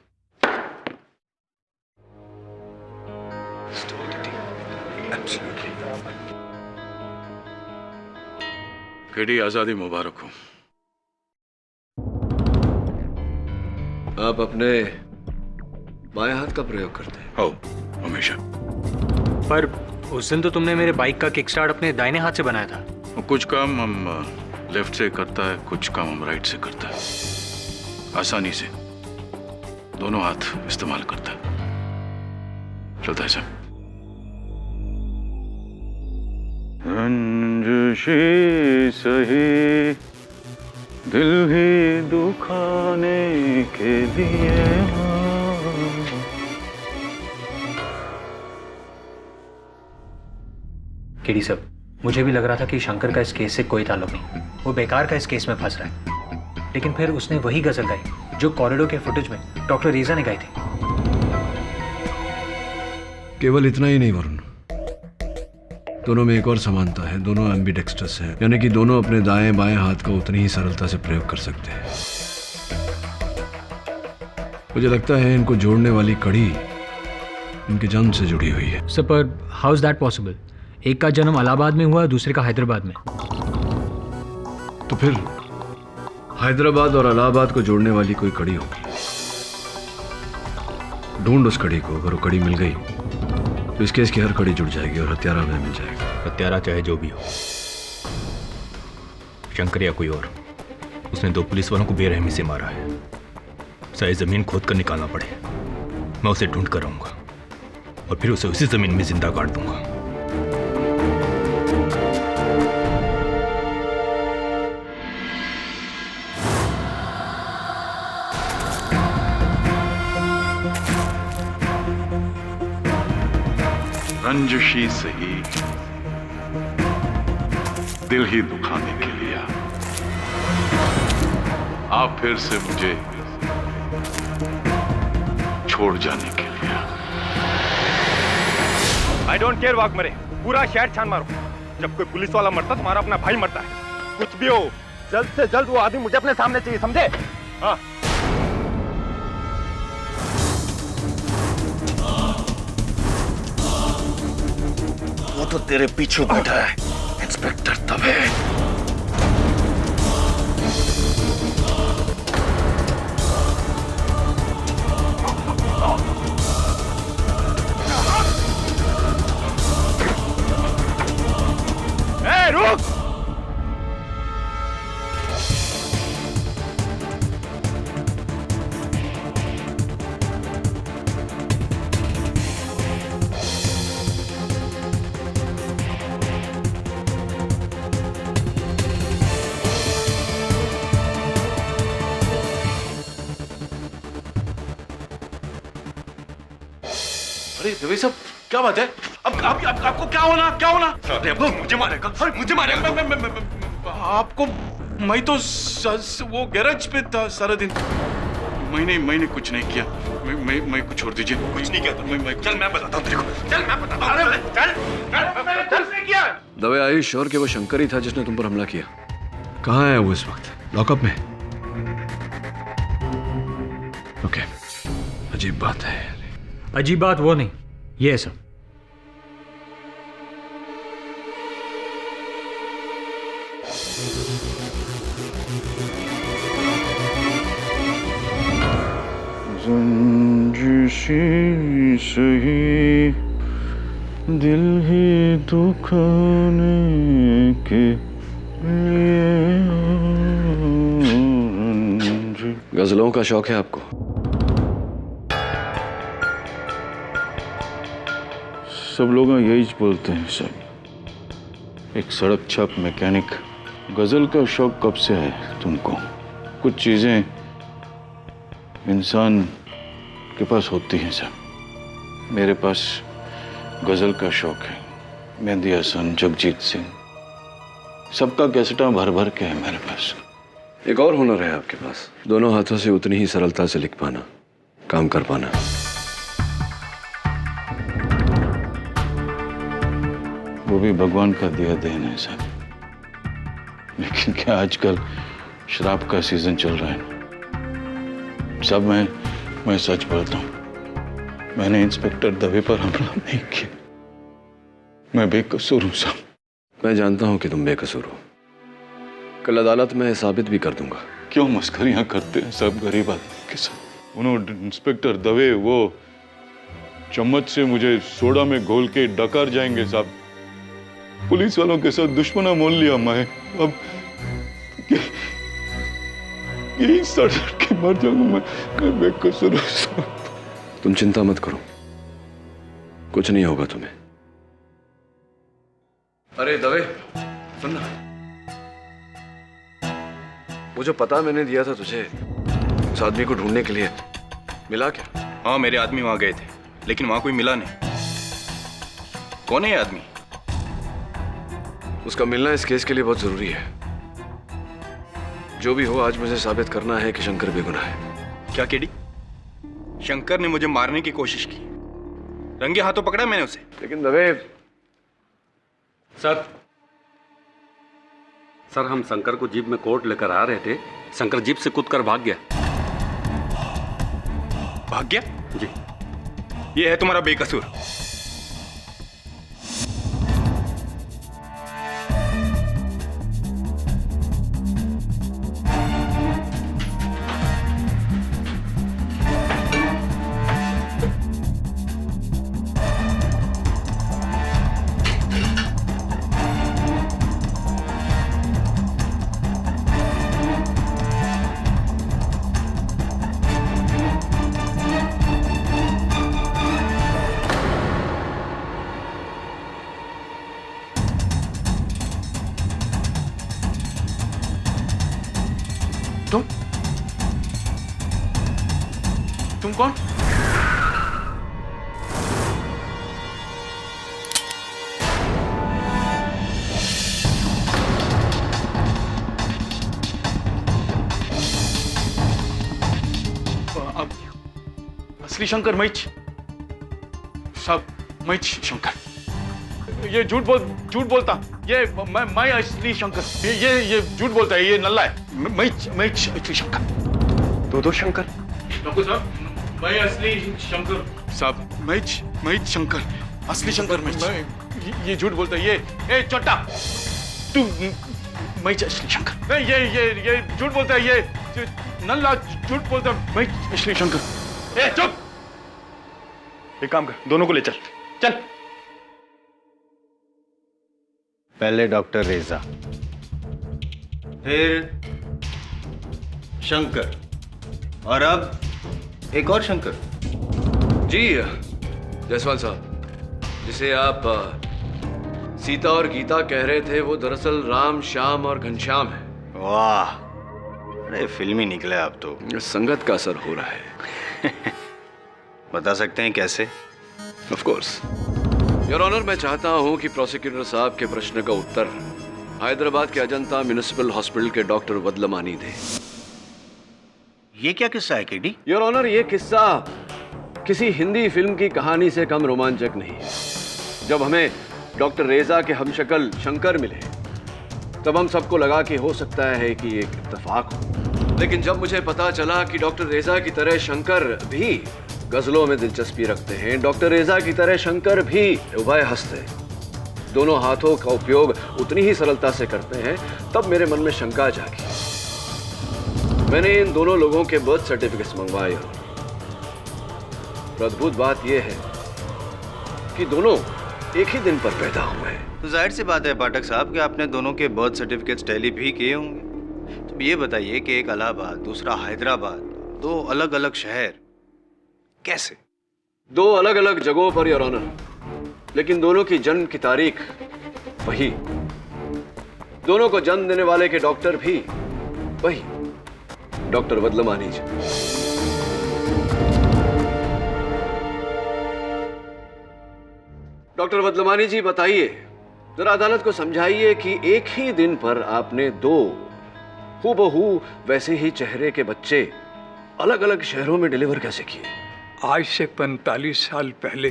KD, आजादी मुबारक हो। आप अपने बाएं हाथ का प्रयोग करते हैं? हो, हमेशा। पर उस दिन तो तुमने मेरे बाइक का किक स्टार्ट अपने दाहिने हाथ से बनाया था। कुछ काम हम लेफ्ट से करता है, कुछ काम हम राइट से करता है। आसानी से दोनों हाथ इस्तेमाल करता है। चलता है सब। रंजिशी सही दिल ही दुखाने के लिए। केडी साहब, मुझे भी लग रहा था कि शंकर का इस केस से कोई ताल्लुक नहीं, वो बेकार का इस केस में फंस रहा है। लेकिन फिर उसने वही गजल गाई जो कॉरिडोर के फुटेज में डॉक्टर रेजा ने गाई थी। केवल इतना ही नहीं वरुण, दोनों में एक और समानता है। दोनों एम्बिडेक्स्ट्रस हैं, यानी कि दोनों अपने दाएं बाएं हाथ का उतनी ही सरलता से प्रयोग कर सकते हैं। मुझे लगता है इनको जोड़ने वाली कड़ी इनके जन्म से जुड़ी हुई है। सर, पर हाउ इज दैट पॉसिबल? एक का जन्म इलाहाबाद में हुआ, दूसरे का हैदराबाद में। तो फिर हैदराबाद और इलाहाबाद को जोड़ने वाली कोई कड़ी होगी। ढूंढ उस कड़ी को, अगर वो कड़ी मिल गई तो इस केस की हर कड़ी जुड़ जाएगी और हत्यारा हमें मिल जाएगा। हत्यारा चाहे जो भी हो, शंकर या कोई और, उसने 2 पुलिस वालों को बेरहमी से मारा है। चाहे जमीन खोद कर निकालना पड़े, मैं उसे ढूंढ कर आऊंगा और फिर उसे उसी जमीन में जिंदा काट दूंगा। रंजिशी सही दिल ही दुखाने के लिए आप फिर से मुझे छोड़ जाने के लिए। आई डोंट केयर वाघ मरे, पूरा शहर छान मारो। जब कोई पुलिस वाला मरता तुम्हारा अपना भाई मरता है। कुछ भी हो, जल्द से जल्द वो आदमी मुझे अपने सामने चाहिए, समझे? हाँ। वो तो तेरे पीछे बैठा है, इंस्पेक्टर तबे। दवे साहब क्या बात है? अब आपको क्या होना? अरे अब मुझे मारेगा। आपको मैं तो वो गैराज पे था सारा दिन। मैंने कुछ नहीं किया। मैं कुछ छोड़ दीजिए। कुछ नहीं किया मैं चल मैं बताता हूँ तेरे को। चल मैं बताता हूँ। अरे चल मैंने कुछ नहीं किया। दवे आई श्योर कि वो शंकर ही था जिसने तुम पर हमला किया? कहाँ है वो इस वक्त? लॉकअप में? ओके, अजीब बात है। अजीब बात वो नहीं, ये है सब। सही दिल ही दुखाने के गजलों का शौक है आपको? सब लोग यही बोलते हैं सब। एक सड़क छाप मैकेनिक, गजल का शौक कब से है तुमको? कुछ चीजें इंसान के पास होती हैं सब। मेरे पास गजल का शौक है। मेहंदी हसन, जगजीत सिंह, सबका कैसेटा भर भर के है मेरे पास। एक और हुनर है आपके पास, दोनों हाथों से उतनी ही सरलता से लिख पाना, काम कर पाना। वो भी भगवान का दिया देन है साहब। लेकिन क्या आजकल शराब का सीजन चल रहा है सब। मैं सच बोलता हूँ, मैंने इंस्पेक्टर दवे पर हमला नहीं किया। मैं बेकसूर हूँ साहब। मैं जानता हूँ कि तुम बेकसूर हो। कल अदालत में साबित भी कर दूंगा। क्यों मस्करियां करते हैं सब गरीब आदमी के साथ? उन्होंने इंस्पेक्टर दवे वो चम्मच से मुझे सोडा में घोल के डकार जाएंगे साहब। पुलिस वालों के साथ दुश्मना मोल लिया मैं। अब यही सड़ के मर जाऊंगा मैं बेकसूर हूं साहब। तुम चिंता मत करो, कुछ नहीं होगा तुम्हें। अरे दवे सुनना, वो जो पता मैंने दिया था तुझे उस आदमी को ढूंढने के लिए, मिला क्या? हाँ मेरे आदमी वहां गए थे लेकिन वहां कोई मिला नहीं। कौन है ये आदमी? उसका मिलना इस केस के लिए बहुत जरूरी है। जो भी हो, आज मुझे साबित करना है कि शंकर बेगुनाह है। क्या केडी? शंकर ने मुझे मारने की कोशिश की, रंगे हाथों पकड़ा मैंने उसे। लेकिन दवे सर हम शंकर को जीप में कोर्ट लेकर आ रहे थे। शंकर जीप से कूदकर भाग गया। भाग गया? जी। ये है तुम्हारा बेकसूर। तुम कौन? अब असली शंकर मैच सब मैच शंकर। ये झूठ बोलता। ये मैं असली शंकर। ये झूठ बोलता है। ये नल्ला है। मैच असली शंकर। दो शंकर? डॉक्टर साहब मैं असली शंकर साहब। मैच शंकर, असली शंकर मैच। ये झूठ बोलता है। ये चोटा तू मैच असली शंकर। ये झूठ बोलता है। ये नल्ला झूठ बोलता है। मैच असली शंकर। चुप। एक काम कर, दोनों को ले चल। चल। पहले डॉक्टर रेजा, फिर शंकर और अब एक और शंकर। जी जायसवाल साहब, जिसे आप सीता और गीता कह रहे थे वो दरअसल राम, श्याम और घनश्याम है। वाह, अरे फिल्मी निकले आप तो। संगत का असर हो रहा है। बता सकते हैं कैसे? ऑफ कोर्स योर ऑनर, मैं चाहता हूं कि प्रोसिक्यूटर साहब के प्रश्न का उत्तर हैदराबाद के अजंता म्युनिसिपल हॉस्पिटल के डॉक्टर वदलमानी दे। ये क्या किस्सा है केडी? योर ऑनर, ये किस्सा किसी हिंदी फिल्म की कहानी से कम रोमांचक नहीं है। जब हमें डॉक्टर रेजा के हमशक्ल शंकर मिले तब हम सबको लगा कि हो सकता है कि एक इत्तेफाक हो, लेकिन जब मुझे पता चला कि डॉक्टर रेजा की तरह शंकर भी गजलों में दिलचस्पी रखते हैं, डॉक्टर रेजा की तरह शंकर भी उभय हस्ते दोनों हाथों का उपयोग उतनी ही सरलता से करते हैं, तब मेरे मन में शंका जागी। मैंने इन दोनों लोगों के बर्थ सर्टिफिकेट्स मंगवाए और अद्भुत बात यह है कि दोनों एक ही दिन पर पैदा हुए हैं। तो जाहिर सी बात है पाठक साहब कि आपने दोनों के बर्थ सर्टिफिकेट्स टैली भी किए होंगे। तो ये बताइए कि एक इलाहाबाद, दूसरा हैदराबाद, दो अलग अलग शहर, कैसे? दो अलग अलग जगहों पर योर ऑनर, लेकिन दोनों की जन्म की तारीख वही, दोनों को जन्म देने वाले के डॉक्टर भी वही, डॉक्टर वदलमानी जी। डॉक्टर वदलमानी जी, बताइए जरा, अदालत को समझाइए कि एक ही दिन पर आपने दो हूबहू वैसे ही चेहरे के बच्चे अलग अलग शहरों में डिलीवर कैसे किए? आज से 45 साल पहले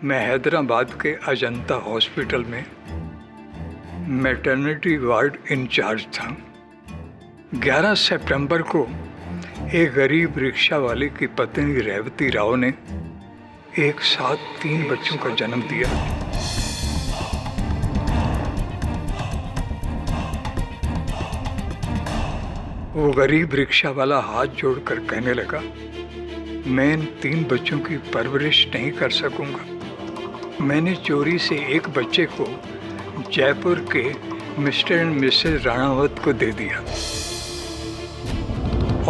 मैं हैदराबाद के अजंता हॉस्पिटल में मैटरनिटी वार्ड इंचार्ज था। 11 सितंबर को एक गरीब रिक्शा वाले की पत्नी रेवती राव ने एक साथ 3 बच्चों का जन्म दिया। वो गरीब रिक्शा वाला हाथ जोड़कर कहने लगा, मैं इन 3 बच्चों की परवरिश नहीं कर सकूंगा। मैंने चोरी से एक बच्चे को जयपुर के मिस्टर एंड मिसेस राणावत को दे दिया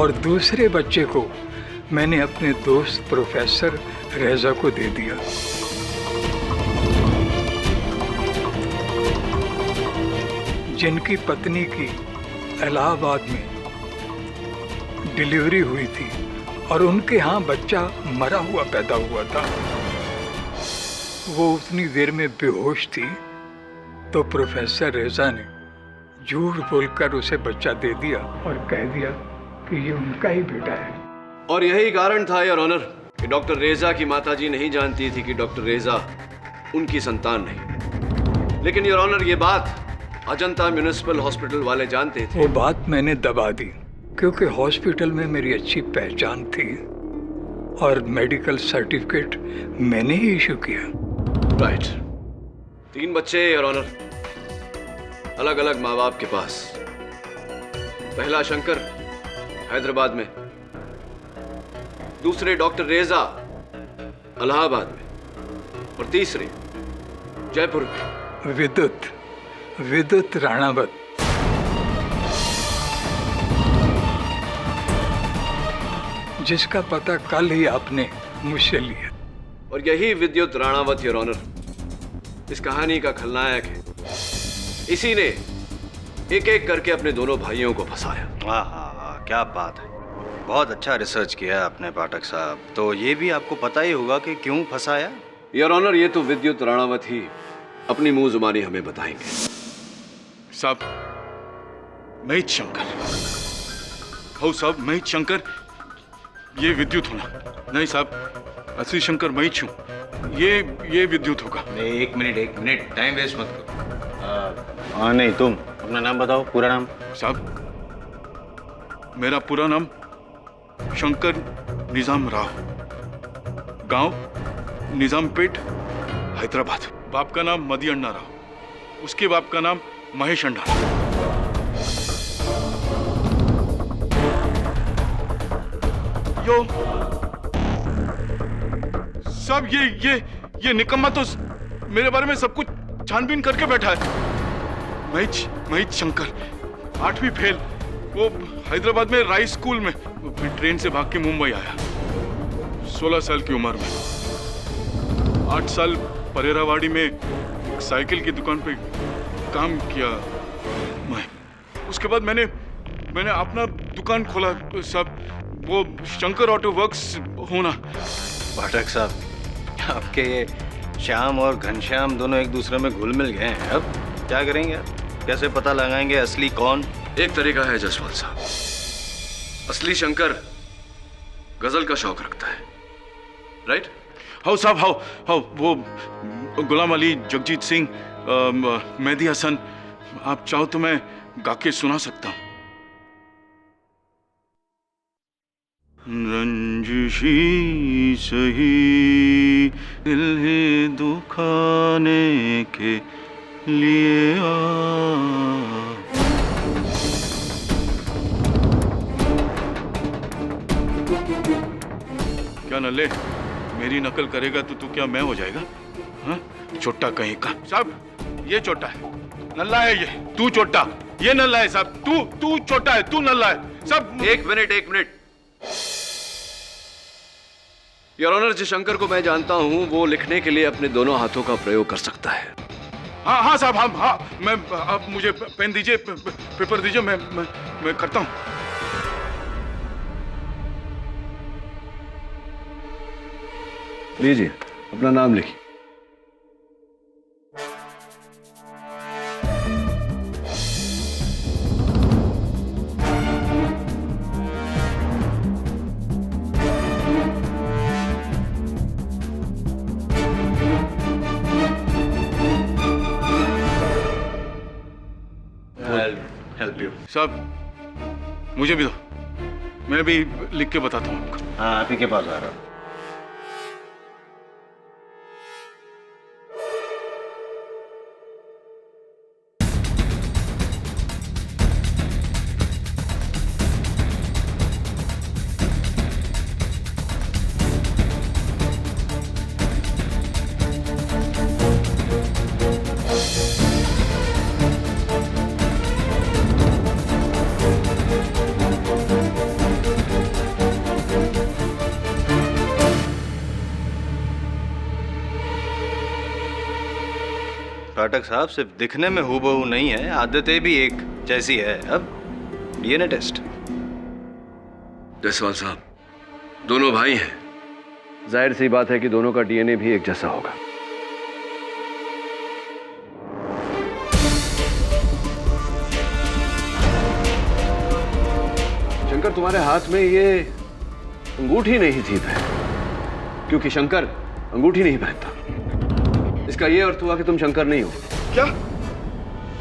और दूसरे बच्चे को मैंने अपने दोस्त प्रोफेसर रेजा को दे दिया। जिनकी पत्नी की इलाहाबाद में डिलीवरी हुई थी और उनके यहाँ बच्चा मरा हुआ पैदा हुआ था। वो उतनी देर में बेहोश थी तो प्रोफेसर रेजा ने झूठ बोलकर उसे बच्चा दे दिया और कह दिया कि ये उनका ही बेटा है। और यही कारण था योर ऑनर कि डॉक्टर रेजा की माताजी नहीं जानती थी कि डॉक्टर रेजा उनकी संतान नहीं, लेकिन योर ऑनर ये बात अजंता म्युनिसिपल हॉस्पिटल वाले जानते थे। वो बात मैंने दबा दी क्योंकि हॉस्पिटल में मेरी अच्छी पहचान थी और मेडिकल सर्टिफिकेट मैंने ही इशू किया। राइट, 3 बच्चे योर ऑनर, अलग अलग माँ बाप के पास। पहला शंकर हैदराबाद में, दूसरे डॉक्टर रेजा इलाहाबाद में और तीसरे जयपुर में विद्युत राणावत। जिसका पता कल ही आपने मुझसे लिया। और यही विद्युत राणावत योर ऑनर इस कहानी का खलनायक है। इसी ने एक एक करके अपने दोनों भाइयों को फंसाया। हाँ, क्या बात है, बहुत अच्छा रिसर्च किया आपने पाठक साहब। तो ये भी आपको पता ही होगा कि क्यों फंसाया? योर ऑनर, ये तो विद्युत राणावत ही अपनी मुंह जुबानी हमें बताएंगे। साहब, मैं शंकर, हो साहब, मैं शंकर, ये विद्युत होना नहीं साहब, असली शंकर मैं हूँ, ये विद्युत होगा। एक मिनट, टाइम वेस्ट मत करो। हाँ नहीं, तुम अपना नाम बताओ, पूरा नाम। साहब, मेरा पूरा नाम शंकर निजाम राव, गांव निजामपेट, हैदराबाद। बाप का नाम मदी अण्णा राव, उसके बाप का नाम महेश अण्णा। यो सब ये निकम्मा तो मेरे बारे में सब कुछ छानबीन करके बैठा है। महेश शंकर, 8वीं फेल, वो हैदराबाद में राइस स्कूल में, फिर ट्रेन से भाग के मुंबई आया 16 साल की उम्र में। 8 साल परेरावाड़ी में एक साइकिल की दुकान पे काम किया मैं। उसके बाद मैंने अपना दुकान खोला सब, वो शंकर ऑटो वर्क्स होना। पाठक साहब, आपके ये श्याम और घनश्याम दोनों एक दूसरे में घुल मिल गए हैं। अब क्या करेंगे आप? कैसे पता लगाएंगे असली कौन? एक तरीका है जसवाल साहब, असली शंकर गजल का शौक रखता है, राइट? हाउ साहब, हाउ वो गुलाम अली, जगजीत सिंह, मेहदी हसन, आप चाहो तो मैं गा के सुना सकता हूं। रंजिशी सही दिल है दुखाने के लिए आ। क्या नल्ले, मेरी नकल करेगा तो तू क्या मैं हो जाएगा? हाँ? छोटा कहीं का। साहब ये छोटा है, नल्ला है ये, तू छोटा, ये नल्ला है साहब, तू छोटा है, तू नल्ला है सब। एक मिनट। योर ऑनर, जिस शंकर को मैं जानता हूं वो लिखने के लिए अपने दोनों हाथों का प्रयोग कर सकता है। हाँ साहब, हाँ मैं, आप मुझे पेन दीजिए, पेपर दीजिए, मैं करता हूं। लीजिए, अपना नाम लिखिए। हेल्प यू साहब, मुझे भी दो, मैं भी लिख के बताता हूँ आपको। हाँ, आप ही के पास आ रहा हूँ। पाठक साहब, सिर्फ दिखने में हूबहू नहीं है, आदतें भी एक जैसी है। अब डीएनए टेस्ट। जसवाल साहब, दोनों भाई हैं, जाहिर सी बात है कि दोनों का डीएनए भी एक जैसा होगा। शंकर, तुम्हारे हाथ में ये अंगूठी नहीं थी बहन, क्योंकि शंकर अंगूठी नहीं पहनता। इसका ये अर्थ हुआ कि तुम शंकर नहीं हो। क्या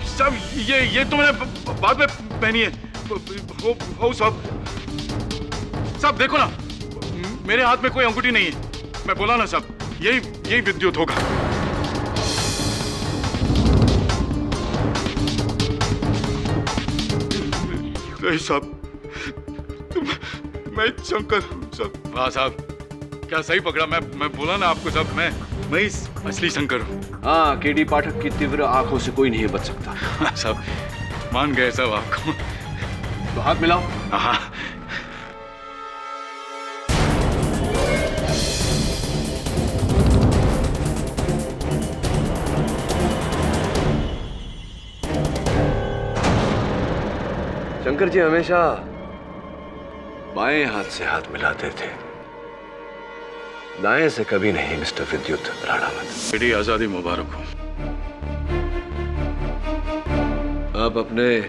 सब ये तो मैंने बाद में पहनी है। हो सब देखो ना, मेरे हाथ में कोई अंगूठी नहीं है। मैं बोला ना सब, यही विद्युत होगा। नहीं साहब, मैं शंकर हूँ सब। हाँ साहब, क्या सही पकड़ा। मैं बोला ना आपको सब, मैं असली शंकर हूँ। हाँ, केडी पाठक की तीव्र आंखों से कोई नहीं बच सकता। सब मान गए सब आपको। तो हाथ मिलाओ। हाँ। शंकर जी हमेशा बाएं हाथ से हाथ मिलाते थे, दाएं से कभी नहीं, मिस्टर विद्युत राणावत। केडी आजादी मुबारक हो। आप अपने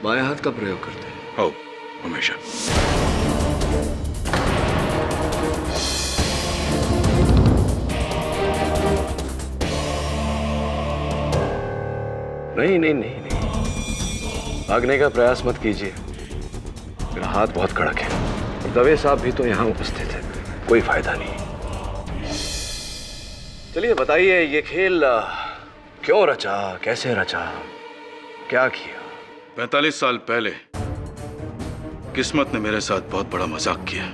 बाएं हाथ का प्रयोग करते हैं? हो, हमेशा। नहीं, भागने का प्रयास मत कीजिए, मेरा हाथ बहुत कड़क है। और दवे साहब भी तो यहाँ उपस्थित है, कोई फायदा नहीं। चलिए बताइए, ये खेल क्यों रचा, कैसे रचा, क्या किया? 45 साल पहले किस्मत ने मेरे साथ बहुत बड़ा मजाक किया।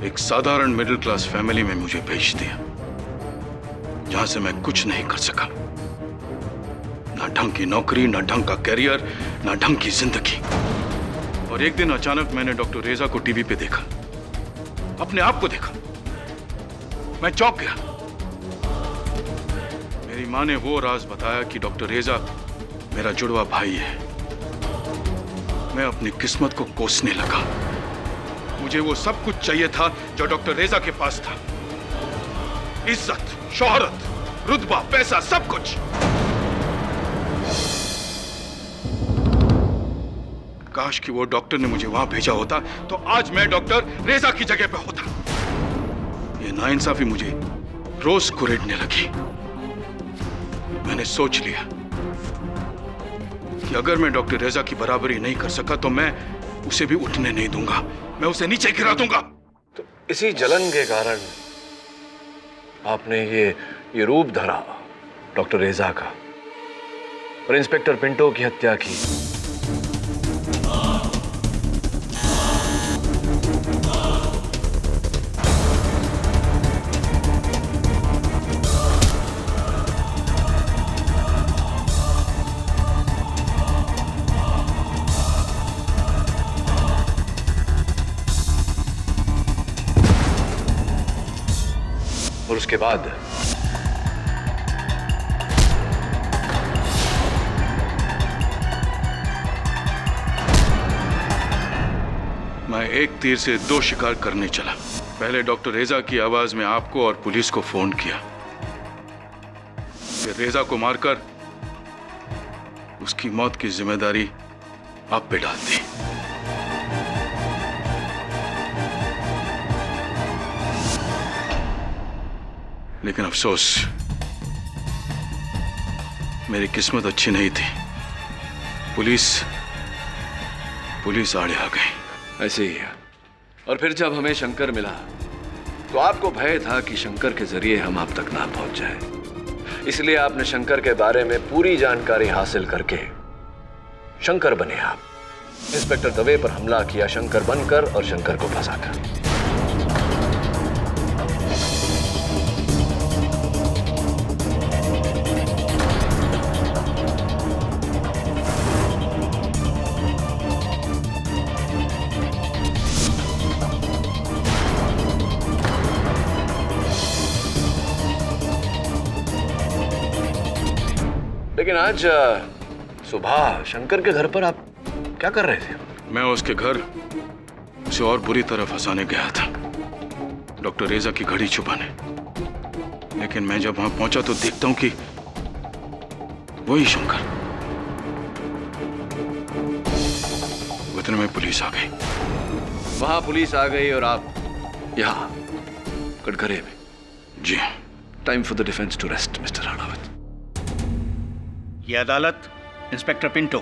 एक साधारण मिडिल क्लास फैमिली में मुझे भेज दिया, जहां से मैं कुछ नहीं कर सका। ना ढंग की नौकरी, ना ढंग का कैरियर, ना ढंग की जिंदगी। और एक दिन अचानक मैंने डॉक्टर रेजा को टीवी पे देखा, अपने आप को देखा। मैं चौंक गया। मेरी मां ने वो राज बताया कि डॉक्टर रेजा मेरा जुड़वा भाई है। मैं अपनी किस्मत को कोसने लगा। मुझे वो सब कुछ चाहिए था जो डॉक्टर रेजा के पास था। इज्जत, शोहरत, रुतबा, पैसा, सब कुछ। काश कि वो डॉक्टर ने मुझे वहां भेजा होता तो आज मैं डॉक्टर रेजा की जगह पे होता। ये नाइंसाफी मुझे रोज कुरेदने लगी। मैंने सोच लिया कि अगर मैं डॉक्टर रेजा की बराबरी नहीं कर सका तो मैं उसे भी उठने नहीं दूंगा, मैं उसे नीचे गिरा दूंगा। तो इसी जलन के कारण आपने ये रूप धरा डॉक्टर रेजा का और इंस्पेक्टर पिंटो की हत्या की। और उसके बाद मैं एक तीर से दो शिकार करने चला। पहले डॉक्टर रेजा की आवाज में आपको और पुलिस को फोन किया, फिर रेजा को मारकर उसकी मौत की जिम्मेदारी आप पे डाल दी। लेकिन अफसोस मेरी किस्मत अच्छी नहीं थी। पुलिस आड़े आ गई। ऐसे ही है। और फिर जब हमें शंकर मिला तो आपको भय था कि शंकर के जरिए हम आप तक ना पहुंच जाए, इसलिए आपने शंकर के बारे में पूरी जानकारी हासिल करके शंकर बने आप। इंस्पेक्टर दवे पर हमला किया शंकर बनकर और शंकर को फंसाकर। लेकिन आज सुबह शंकर के घर पर आप क्या कर रहे थे? मैं उसके घर उसे और बुरी तरह फंसाने गया था, डॉक्टर रेजा की घड़ी छुपाने। लेकिन मैं जब वहां पहुंचा तो देखता हूं कि वही शंकर। उतने में पुलिस आ गई। वहां पुलिस आ गई और आप यहाँ कटघरे में। जी। Time for the defence to rest mister Ranawat. ये अदालत इंस्पेक्टर पिंटो,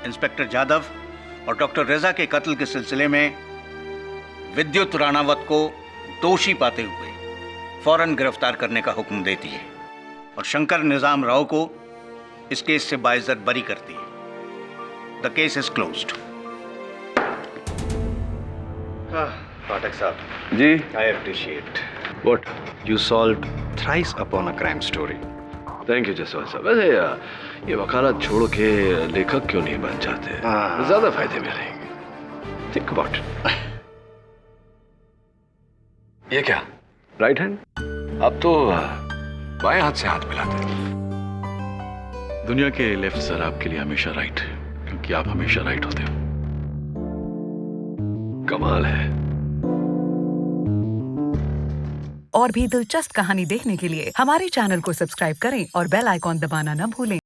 इंस्पेक्टर जाधव और डॉक्टर रेजा के कत्ल के सिलसिले में विद्युत राणावत को दोषी पाते हुए फौरन गिरफ्तार करने का हुक्म देती है और शंकर निजाम राव को इस केस से बाइज्जत बरी करती है। The case is closed. Pathak साहब ji, I appreciate what you solved thrice upon a crime story. Thank you Jaswant साहब। वैसे ये वकालत छोड़ के लेखक क्यों नहीं बन जाते? ज्यादा फायदे मिलेंगे। Think about it. ये क्या राइट हैंड? अब तो बाएं हाथ से हाथ मिलाते। दुनिया के लेफ्ट सर आपके लिए हमेशा राइट, क्योंकि आप हमेशा राइट होते हो। कमाल है। और भी दिलचस्प कहानी देखने के लिए हमारे चैनल को सब्सक्राइब करें और बेल आइकॉन दबाना न भूलें।